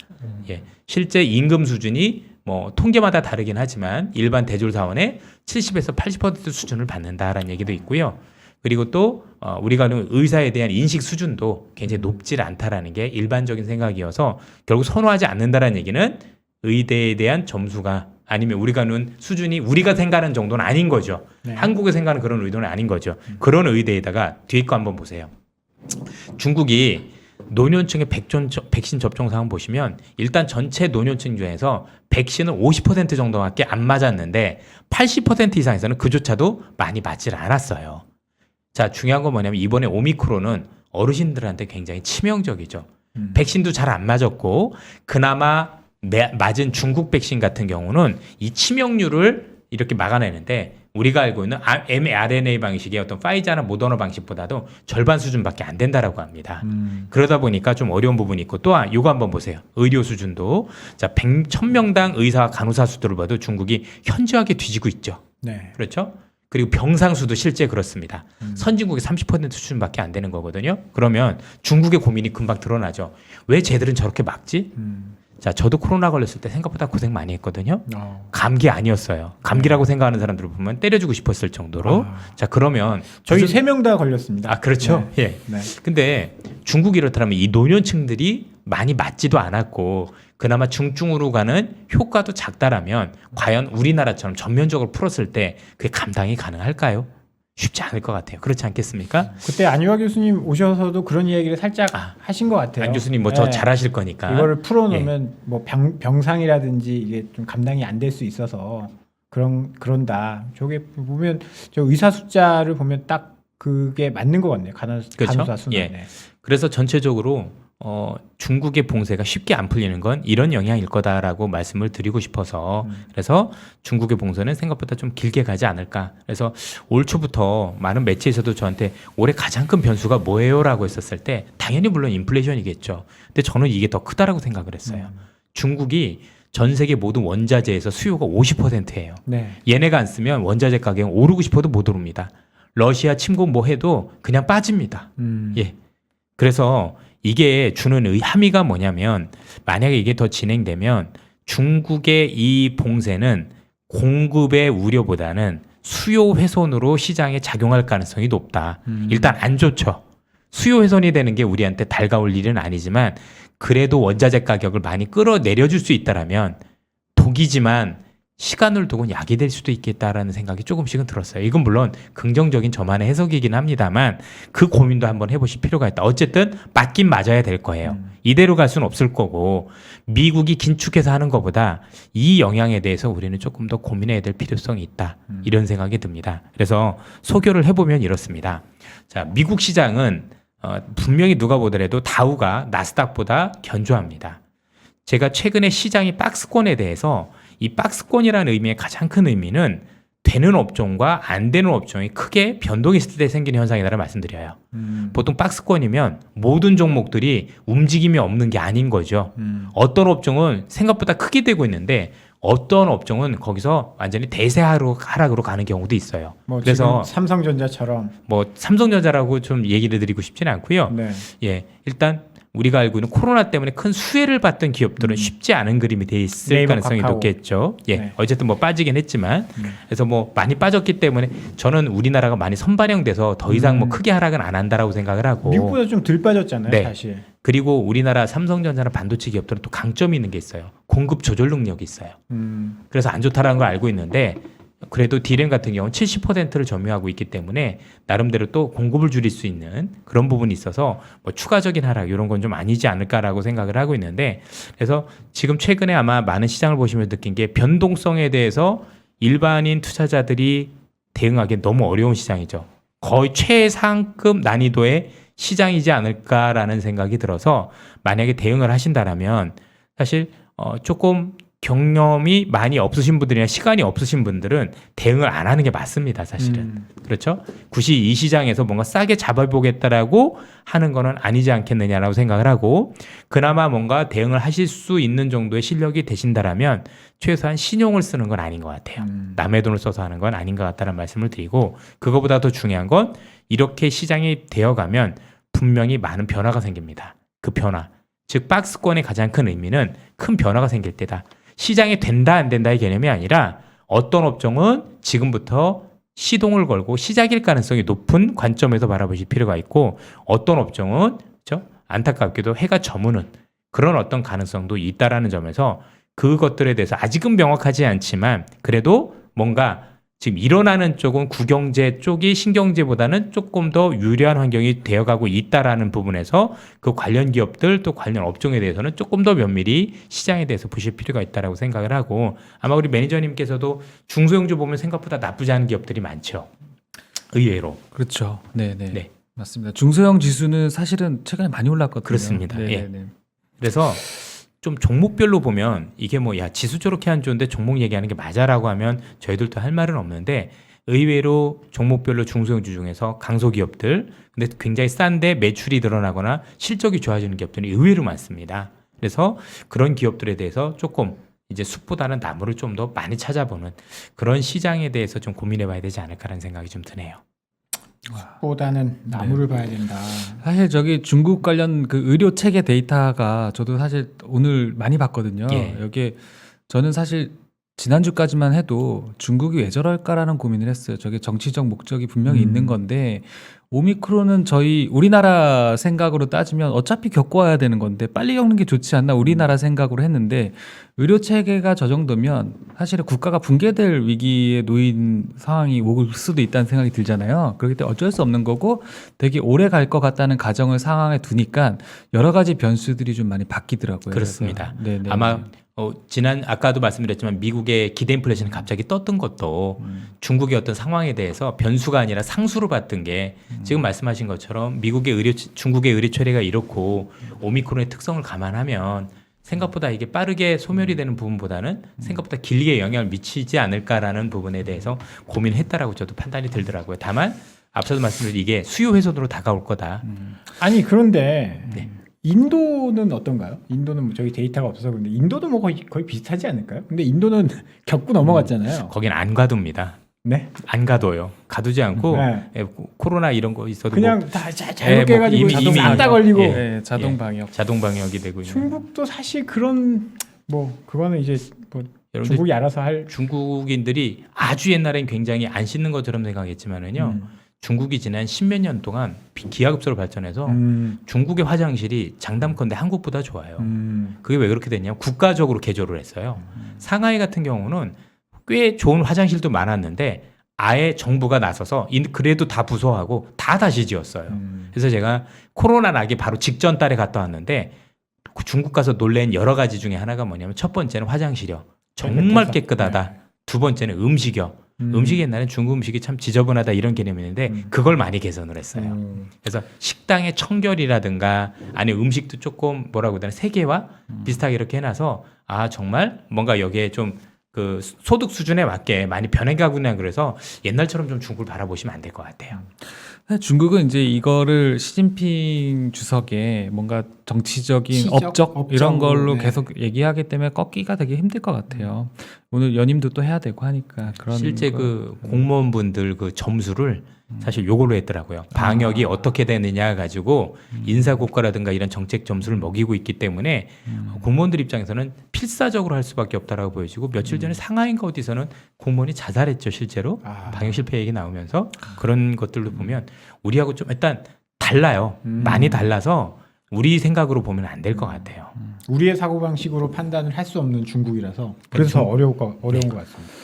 예, 실제 임금 수준이 뭐 통계마다 다르긴 하지만 일반 대졸 사원의 70에서 80% 수준을 받는다라는 얘기도 있고요. 그리고 또 우리가 하는 의사에 대한 인식 수준도 굉장히 높지 않다라는 게 일반적인 생각이어서 결국 선호하지 않는다라는 얘기는 의대에 대한 점수가 아니면 우리가 하는 수준이 우리가 생각하는 정도는 아닌 거죠. 네. 한국에 생각하는 그런 의도는 아닌 거죠. 그런 의대에다가 뒤에 거 한번 보세요. 중국이 노년층의 백신 접종 상황 보시면 일단 전체 노년층 중에서 백신은 50% 정도밖에 안 맞았는데 80% 이상에서는 그조차도 많이 맞질 않았어요. 자, 중요한 건 뭐냐면 이번에 오미크론은 어르신들한테 굉장히 치명적이죠. 백신도 잘 안 맞았고 그나마 맞은 중국 백신 같은 경우는 이 치명률을 이렇게 막아내는데 우리가 알고 있는 mRNA 방식의 어떤 파이자나 모더나 방식보다도 절반 수준밖에 안 된다라고 합니다. 그러다 보니까 좀 어려운 부분이 있고 또한 이거 한번 보세요. 의료 수준도 자 1000명당 의사와 간호사 수들을 봐도 중국이 현저하게 뒤지고 있죠. 네. 그렇죠? 그리고 병상 수도 실제 그렇습니다. 선진국의 30% 수준밖에 안 되는 거거든요. 그러면 중국의 고민이 금방 드러나죠. 왜 쟤들은 저렇게 막지? 자, 저도 코로나 걸렸을 때 생각보다 고생 많이 했거든요. 감기 아니었어요. 감기라고 생각하는 사람들을 보면 때려주고 싶었을 정도로. 자, 그러면 저희 3명 다 걸렸습니다. 아, 그렇죠. 네. 예. 네. 근데 중국이 이렇다면 이 노년층들이 많이 맞지도 않았고 그나마 중증으로 가는 효과도 작다라면 과연 우리나라처럼 전면적으로 풀었을 때 그게 감당이 가능할까요? 쉽지 않을 것 같아요. 그렇지 않겠습니까? 그때 안유아 교수님 오셔서도 그런 이야기를 살짝 하신 것 같아요. 안 교수님 뭐 저 네. 잘하실 거니까. 이거를 풀어놓으면 뭐 병상이라든지 이게 좀 감당이 안 될 수 있어서 그런다. 저게 보면 저 의사 숫자를 보면 딱 그게 맞는 것 같네요. 그렇죠? 간호사 수는. 예. 네. 그래서 전체적으로 중국의 봉쇄가 쉽게 안 풀리는 건 이런 영향일 거다라고 말씀을 드리고 싶어서 그래서 중국의 봉쇄는 생각보다 좀 길게 가지 않을까. 그래서 올 초부터 많은 매체에서도 저한테 올해 가장 큰 변수가 뭐예요라고 했었을 때 당연히 물론 인플레이션이겠죠. 근데 저는 이게 더 크다라고 생각을 했어요. 중국이 전 세계 모든 원자재에서 수요가 50%예요. 네. 얘네가 안 쓰면 원자재 가격은 오르고 싶어도 못 오릅니다. 러시아 침공 뭐 해도 그냥 빠집니다. 예. 그래서 이게 주는 함의가 뭐냐면 만약에 이게 더 진행되면 중국의 이 봉쇄는 공급의 우려보다는 수요 훼손으로 시장에 작용할 가능성이 높다. 일단 안 좋죠. 수요 훼손이 되는 게 우리한테 달가울 일은 아니지만 그래도 원자재 가격을 많이 끌어내려줄 수 있다라면 독이지만 시간을 두고 약이 될 수도 있겠다라는 생각이 조금씩은 들었어요. 이건 물론 긍정적인 저만의 해석이긴 합니다만 그 고민도 한번 해보실 필요가 있다. 어쨌든 맞긴 맞아야 될 거예요. 이대로 갈 수는 없을 거고 미국이 긴축해서 하는 것보다 이 영향에 대해서 우리는 조금 더 고민해야 될 필요성이 있다. 이런 생각이 듭니다. 그래서 소교를 해보면 이렇습니다. 자, 미국 시장은 분명히 누가 보더라도 다우가 나스닥보다 견조합니다. 제가 최근에 시장이 박스권에 대해서 이 박스권이라는 의미의 가장 큰 의미는 되는 업종과 안 되는 업종이 크게 변동이 있을 때 생기는 현상이라고 말씀드려요. 보통 박스권이면 모든 종목들이 움직임이 없는 게 아닌 거죠. 어떤 업종은 생각보다 크게 되고 있는데 어떤 업종은 거기서 완전히 대세 하락으로 가는 경우도 있어요. 뭐 그래서 지금 삼성전자처럼 뭐 삼성전자라고 좀 얘기를 드리고 싶지는 않고요. 네. 예, 일단 우리가 알고 있는 코로나 때문에 큰 수혜를 봤던 기업들은 쉽지 않은 그림이 돼 있을 네이버, 가능성이 카카오. 높겠죠. 예, 네. 어쨌든 뭐 빠지긴 했지만 그래서 뭐 많이 빠졌기 때문에 저는 우리나라가 많이 선반영돼서 더 이상 뭐 크게 하락은 안 한다라고 생각을 하고 미국보다 좀 덜 빠졌잖아요, 네. 사실. 그리고 우리나라 삼성전자나 반도체 기업들은 또 강점이 있는 게 있어요. 공급 조절 능력이 있어요. 그래서 안 좋다라는 걸 알고 있는데 그래도 D램 같은 경우는 70%를 점유하고 있기 때문에 나름대로 또 공급을 줄일 수 있는 그런 부분이 있어서 뭐 추가적인 하락 이런 건 좀 아니지 않을까라고 생각을 하고 있는데 그래서 지금 최근에 아마 많은 시장을 보시면서 느낀 게 변동성에 대해서 일반인 투자자들이 대응하기 너무 어려운 시장이죠. 거의 최상급 난이도의 시장이지 않을까라는 생각이 들어서 만약에 대응을 하신다라면 사실 조금 경험이 많이 없으신 분들이나 시간이 없으신 분들은 대응을 안 하는 게 맞습니다, 사실은. 그렇죠? 굳이 이 시장에서 뭔가 싸게 잡아보겠다라고 하는 거는 아니지 않겠느냐라고 생각을 하고 그나마 뭔가 대응을 하실 수 있는 정도의 실력이 되신다라면 최소한 신용을 쓰는 건 아닌 것 같아요. 남의 돈을 써서 하는 건 아닌 것 같다는 말씀을 드리고 그거보다 더 중요한 건 이렇게 시장이 되어가면 분명히 많은 변화가 생깁니다. 그 변화. 즉 박스권의 가장 큰 의미는 큰 변화가 생길 때다. 시장이 된다 안 된다의 개념이 아니라 어떤 업종은 지금부터 시동을 걸고 시작일 가능성이 높은 관점에서 바라보실 필요가 있고 어떤 업종은 그렇죠? 안타깝게도 해가 저무는 그런 어떤 가능성도 있다라는 점에서 그것들에 대해서 아직은 명확하지 않지만 그래도 뭔가 지금 일어나는 쪽은 구경제 쪽이 신경제보다는 조금 더 유리한 환경이 되어가고 있다라는 부분에서 그 관련 기업들 또 관련 업종에 대해서는 조금 더 면밀히 시장에 대해서 보실 필요가 있다라고 생각을 하고 아마 우리 매니저님께서도 중소형주 보면 생각보다 나쁘지 않은 기업들이 많죠. 의외로. 그렇죠. 네네. 네. 맞습니다. 중소형 지수는 사실은 최근에 많이 올랐거든요. 그렇습니다. 네네네. 그래서 좀 종목별로 보면 이게 뭐 야 지수 저렇게 안 좋은데 종목 얘기하는 게 맞아라고 하면 저희들도 할 말은 없는데 의외로 종목별로 중소형주 중에서 강소기업들 근데 굉장히 싼데 매출이 늘어나거나 실적이 좋아지는 기업들이 의외로 많습니다. 그래서 그런 기업들에 대해서 조금 이제 숲보다는 나무를 좀 더 많이 찾아보는 그런 시장에 대해서 좀 고민해봐야 되지 않을까라는 생각이 좀 드네요. 보다는 나무를 봐야 된다. 사실 저기 중국 관련 그 의료 체계 데이터가 저도 사실 오늘 많이 봤거든요. 예. 여기에 저는 사실 지난주까지만 해도 중국이 왜 저럴까라는 고민을 했어요. 저게 정치적 목적이 분명히 있는 건데 오미크론은 저희 우리나라 생각으로 따지면 어차피 겪고 와야 되는 건데 빨리 겪는 게 좋지 않나 우리나라 생각으로 했는데 의료 체계가 저 정도면 사실은 국가가 붕괴될 위기에 놓인 상황이 올 수도 있다는 생각이 들잖아요. 그렇기 때문에 어쩔 수 없는 거고 되게 오래 갈 것 같다는 가정을 상황에 두니까 여러 가지 변수들이 좀 많이 바뀌더라고요. 그렇습니다. 그래서. 네네. 아마 아까도 말씀드렸지만 미국의 기대 인플레이션이 갑자기 떴던 것도 중국의 어떤 상황에 대해서 변수가 아니라 상수로 봤던 게 지금 말씀하신 것처럼 중국의 의료 처리가 이렇고 오미크론의 특성을 감안하면 생각보다 이게 빠르게 소멸이 되는 부분보다는 생각보다 길게 영향을 미치지 않을까라는 부분에 대해서 고민했다라고 저도 판단이 들더라고요. 다만 앞서도 말씀드린 이게 수요 훼손으로 다가올 거다. 아니 그런데 네. 인도는 어떤가요? 인도는 뭐 저희 데이터가 없어서 그런데 인도도 뭐 거의 비슷하지 않을까요? 근데 인도는 겪고 넘어갔잖아요. 거긴 안 가둡니다. 네. 안 가둬요. 가두지 않고 네. 코로나 이런 거 있어도 그냥 뭐 다 자유롭게 뭐 해가지고 이미 싹다 걸리고 예. 네, 자동 방역. 자동 방역이 되고 있는. 중국도 사실 그런 뭐 그거는 이제 뭐 여러분들 중국이 알아서 할 중국인들이 아주 옛날엔 굉장히 안 씻는 것처럼 생각했지만은요. 중국이 지난 십몇 년 동안 기하급수로 발전해서 중국의 화장실이 장담컨대 한국보다 좋아요. 그게 왜 그렇게 됐냐면 국가적으로 개조를 했어요. 상하이 같은 경우는 꽤 좋은 화장실도 많았는데 아예 정부가 나서서 그래도 다 부서하고 다 다시 지었어요. 그래서 제가 코로나 나기 바로 직전 달에 갔다 왔는데 중국 가서 놀란 여러 가지 중에 하나가 뭐냐면 첫 번째는 화장실이요. 정말 깨끗하다. 네. 두 번째는 음식이요. 음식이 옛날엔 중국 음식이 참 지저분하다 이런 개념이었는데 그걸 많이 개선을 했어요. 그래서 식당의 청결이라든가 아니면 음식도 조금 뭐라고 해야 되나 세계화 비슷하게 이렇게 해놔서 아 정말 뭔가 여기에 좀 그 소득 수준에 맞게 많이 변해가구나 그래서 옛날처럼 좀 중국을 바라보시면 안 될 것 같아요. 중국은 이제 이거를 시진핑 주석의 뭔가 정치적인 시적? 업적 이런 걸로 네. 계속 얘기하기 때문에 꺾기가 되게 힘들 것 같아요. 오늘 연임도 또 해야 되고 하니까 그런 실제 그 공무원분들 그 점수를 사실 요걸로 했더라고요. 방역이 어떻게 되느냐 가지고 인사고과라든가 이런 정책 점수를 먹이고 있기 때문에 공무원들 입장에서는 필사적으로 할 수밖에 없다라고 보여지고 며칠 전에 상하이인가 어디서는 공무원이 자살했죠 실제로 방역 실패 얘기 나오면서 그런 것들도 보면 우리하고 좀 일단 달라요. 많이 달라서 우리 생각으로 보면 안 될 것 같아요. 우리의 사고방식으로 판단을 할 수 없는 중국이라서 그래서 어려운 것 같습니다.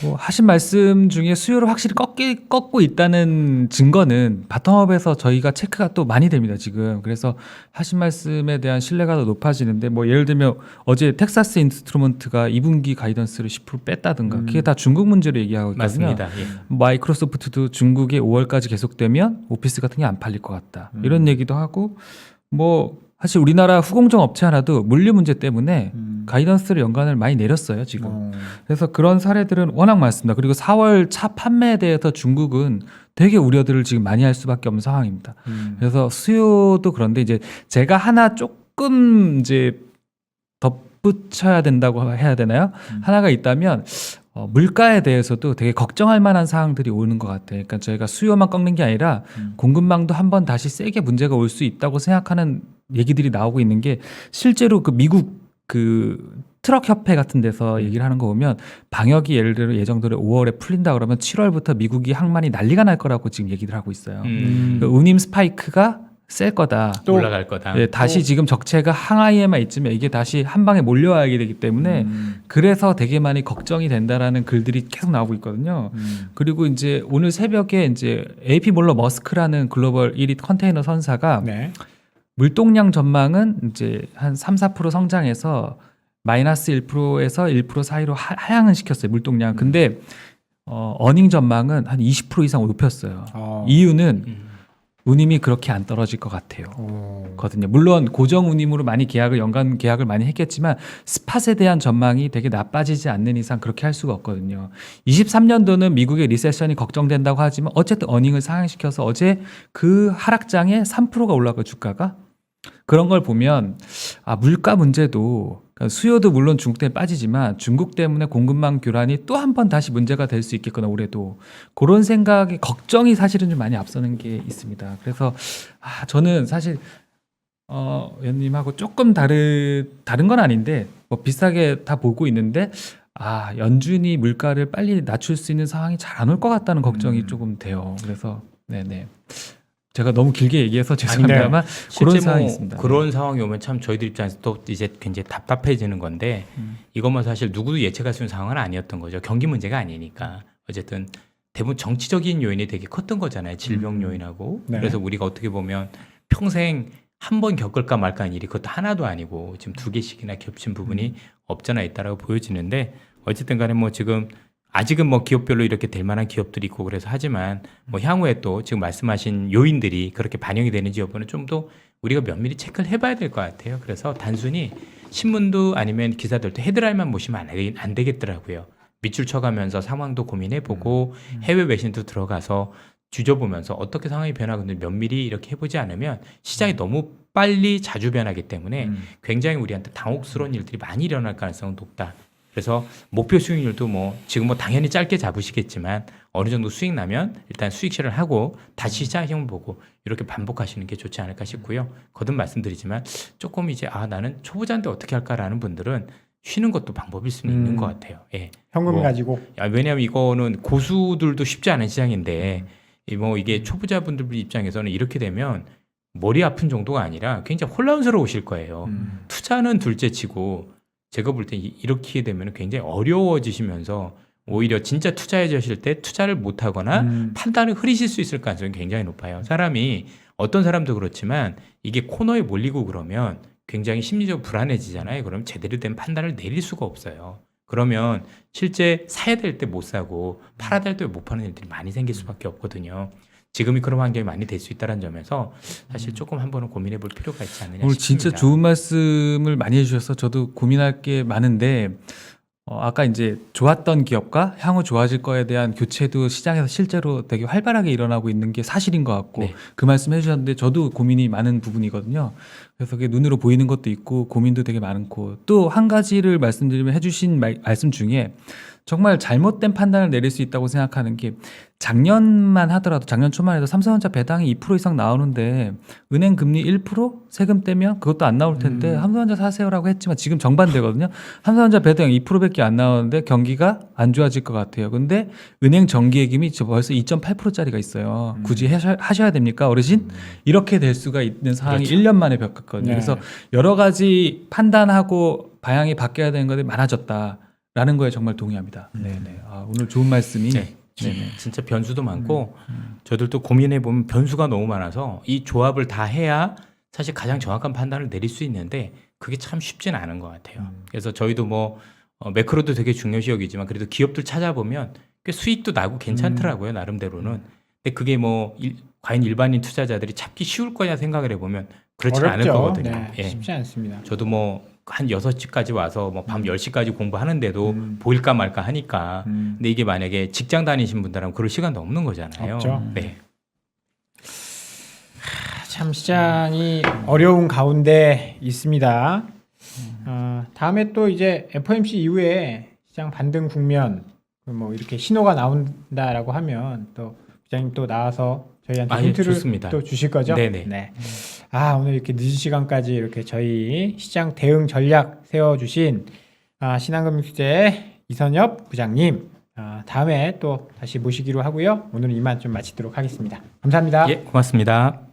뭐 하신 말씀 중에 수요를 확실히 꺾고 있다는 증거는 바텀업에서 저희가 체크가 또 많이 됩니다 지금. 그래서 하신 말씀에 대한 신뢰가 더 높아지는데 뭐 예를 들면 어제 텍사스 인스트루먼트가 2분기 가이던스를 10% 뺐다든가 그게 다 중국 문제로 얘기하고 있거든요. 맞습니다. 예. 마이크로소프트도 중국에 5월까지 계속되면 오피스 같은 게 안 팔릴 것 같다 이런 얘기도 하고 뭐 사실 우리나라 후공정 업체 하나도 물류 문제 때문에 가이던스를 연간을 많이 내렸어요 지금. 그래서 그런 사례들은 워낙 많습니다. 그리고 4월 차 판매에 대해서 중국은 되게 우려들을 지금 많이 할 수밖에 없는 상황입니다. 그래서 수요도 그런데 이제 제가 하나 조금 이제 덧붙여야 된다고 해야 되나요? 하나가 있다면 물가에 대해서도 되게 걱정할 만한 사항들이 오는 것 같아요. 그러니까 저희가 수요만 꺾는 게 아니라 공급망도 한번 다시 세게 문제가 올 수 있다고 생각하는 얘기들이 나오고 있는 게 실제로 그 미국 그 트럭 협회 같은 데서 얘기를 하는 거 보면 방역이 예를 들어 예정대로 5월에 풀린다 그러면 7월부터 미국이 항만이 난리가 날 거라고 지금 얘기를 하고 있어요. 그 운임 스파이크가 셀 거다. 또 올라갈 거다. 예, 다시 지금 적체가 항아이에만 있으면 이게 다시 한 방에 몰려와야 되기 때문에 그래서 되게 많이 걱정이 된다라는 글들이 계속 나오고 있거든요. 그리고 이제 오늘 새벽에 이제 AP 몰러 머스크라는 글로벌 1위 컨테이너 선사가 네. 물동량 전망은 이제 한 3-4% 성장해서 마이너스 1%에서 1% 사이로 하향은 시켰어요. 물동량. 근데 어닝 전망은 한 20% 이상 높였어요. 이유는 운임이 그렇게 안 떨어질 것 같아요. 거든요. 물론 고정 운임으로 많이 연간 계약을 많이 했겠지만 스팟에 대한 전망이 되게 나빠지지 않는 이상 그렇게 할 수가 없거든요. 23년도는 미국의 리세션이 걱정된다고 하지만 어쨌든 어닝을 상향시켜서 어제 그 하락장에 3%가 올라가 주가가 그런 걸 보면 물가 문제도 그러니까 수요도 물론 중국 때문에 빠지지만 중국 때문에 공급망 교란이 또 한 번 다시 문제가 될 수 있겠구나 올해도 그런 생각이 걱정이 사실은 좀 많이 앞서는 게 있습니다. 그래서 저는 사실 연님하고 조금 다른 건 아닌데 뭐 비슷하게 다 보고 있는데 연준이 물가를 빨리 낮출 수 있는 상황이 잘 안 올 것 같다는 걱정이 조금 돼요. 그래서 네네. 제가 너무 길게 얘기해서 죄송합니다만 그런 상황이 있습니다. 그런 상황이 오면 참 저희들 입장에서 또 이제 굉장히 답답해지는 건데 이것만 사실 누구도 예측할 수 있는 상황은 아니었던 거죠. 경기 문제가 아니니까 어쨌든 대부분 정치적인 요인이 되게 컸던 거잖아요. 질병 요인하고. 네. 그래서 우리가 어떻게 보면 평생 한 번 겪을까 말까 하는 일이 그것도 하나도 아니고 지금 2개씩이나 겹친 부분이 없잖아 있다라고 보여지는데 어쨌든 간에 뭐 지금 아직은 뭐 기업별로 이렇게 될 만한 기업들이 있고 그래서 하지만 뭐 향후에 또 지금 말씀하신 요인들이 그렇게 반영이 되는지 여부는 좀 더 우리가 면밀히 체크를 해봐야 될 것 같아요. 그래서 단순히 신문도 아니면 기사들도 헤드라인만 보시면 안 되겠더라고요. 밑줄 쳐가면서 상황도 고민해보고 해외 외신도 들어가서 뒤져보면서 어떻게 상황이 변하는지 면밀히 이렇게 해보지 않으면 시장이 너무 빨리 자주 변하기 때문에 굉장히 우리한테 당혹스러운 일들이 많이 일어날 가능성은 높다. 그래서 목표 수익률도 뭐 지금 뭐 당연히 짧게 잡으시겠지만 어느 정도 수익 나면 일단 수익 실현을 하고 다시 시장을 보고 이렇게 반복하시는 게 좋지 않을까 싶고요. 거듭 말씀드리지만 조금 이제 나는 초보자인데 어떻게 할까라는 분들은 쉬는 것도 방법일 수는 있는 것 같아요. 예. 현금 가지고. 왜냐하면 이거는 고수들도 쉽지 않은 시장인데 이게 초보자분들 입장에서는 이렇게 되면 머리 아픈 정도가 아니라 굉장히 혼란스러우실 거예요. 투자는 둘째치고 제가 볼 때 이렇게 되면 굉장히 어려워지시면서 오히려 진짜 투자해주실 때 투자를 못하거나 판단을 흐리실 수 있을 가능성이 굉장히 높아요. 사람이 어떤 사람도 그렇지만 이게 코너에 몰리고 그러면 굉장히 심리적으로 불안해지잖아요. 그럼 제대로 된 판단을 내릴 수가 없어요. 그러면 실제 사야 될 때 못 사고 팔아야 될 때 못 파는 일들이 많이 생길 수밖에 없거든요. 지금이 그런 환경이 많이 될 수 있다는 점에서 사실 조금 한번은 고민해 볼 필요가 있지 않느냐 오늘 싶습니다. 진짜 좋은 말씀을 많이 해주셔서 저도 고민할 게 많은데 아까 이제 좋았던 기업과 향후 좋아질 거에 대한 교체도 시장에서 실제로 되게 활발하게 일어나고 있는 게 사실인 것 같고 네. 그 말씀 해주셨는데 저도 고민이 많은 부분이거든요. 그래서 그게 눈으로 보이는 것도 있고 고민도 되게 많고 또 한 가지를 말씀드리면 해주신 말씀 중에 정말 잘못된 판단을 내릴 수 있다고 생각하는 게 작년만 하더라도 작년 초만 해도 삼성전자 배당이 2% 이상 나오는데 은행 금리 1% 세금 떼면 그것도 안 나올 텐데 삼성전자 사세요라고 했지만 지금 정반대거든요. 삼성전자 배당 2%밖에 안 나오는데 경기가 안 좋아질 것 같아요. 근데 은행 정기예금이 벌써 2.8%짜리가 있어요. 굳이 하셔야 됩니까 어르신? 이렇게 될 수가 있는 상황이 그렇죠. 1년 만에 겪었거든요. 네. 그래서 여러 가지 판단하고 방향이 바뀌어야 되는 것들이 많아졌다라는 거에 정말 동의합니다. 네네. 오늘 좋은 말씀이 네. 네네. 진짜 변수도 많고 저들도 고민해 보면 변수가 너무 많아서 이 조합을 다 해야 사실 가장 정확한 판단을 내릴 수 있는데 그게 참 쉽지는 않은 것 같아요. 그래서 저희도 뭐 매크로도 되게 중요시 여기지만 그래도 기업들 찾아보면 꽤 수익도 나고 괜찮더라고요 나름대로는. 근데 그게 뭐 과연 일반인 투자자들이 찾기 쉬울 거냐 생각을 해보면 그렇지 않을 어렵죠. 거거든요. 네, 예. 쉽지 않습니다. 저도 뭐 한 6시까지 와서 뭐 밤 10시까지 공부하는데도 보일까 말까 하니까. 근데 이게 만약에 직장 다니신 분들하면 그럴 시간도 없는 거잖아요. 없죠. 네. 참 시장이 어려운 가운데 있습니다. 다음에 또 이제 FOMC 이후에 시장 반등 국면 뭐 이렇게 신호가 나온다라고 하면 또 부장님 또 나와서 저희한테 예, 힌트를 좋습니다. 또 주실 거죠? 네네. 네. 오늘 이렇게 늦은 시간까지 이렇게 저희 시장 대응 전략 세워주신 신한금융투자의 이선엽 부장님 다음에 또 다시 모시기로 하고요. 오늘은 이만 좀 마치도록 하겠습니다. 감사합니다. 예, 고맙습니다.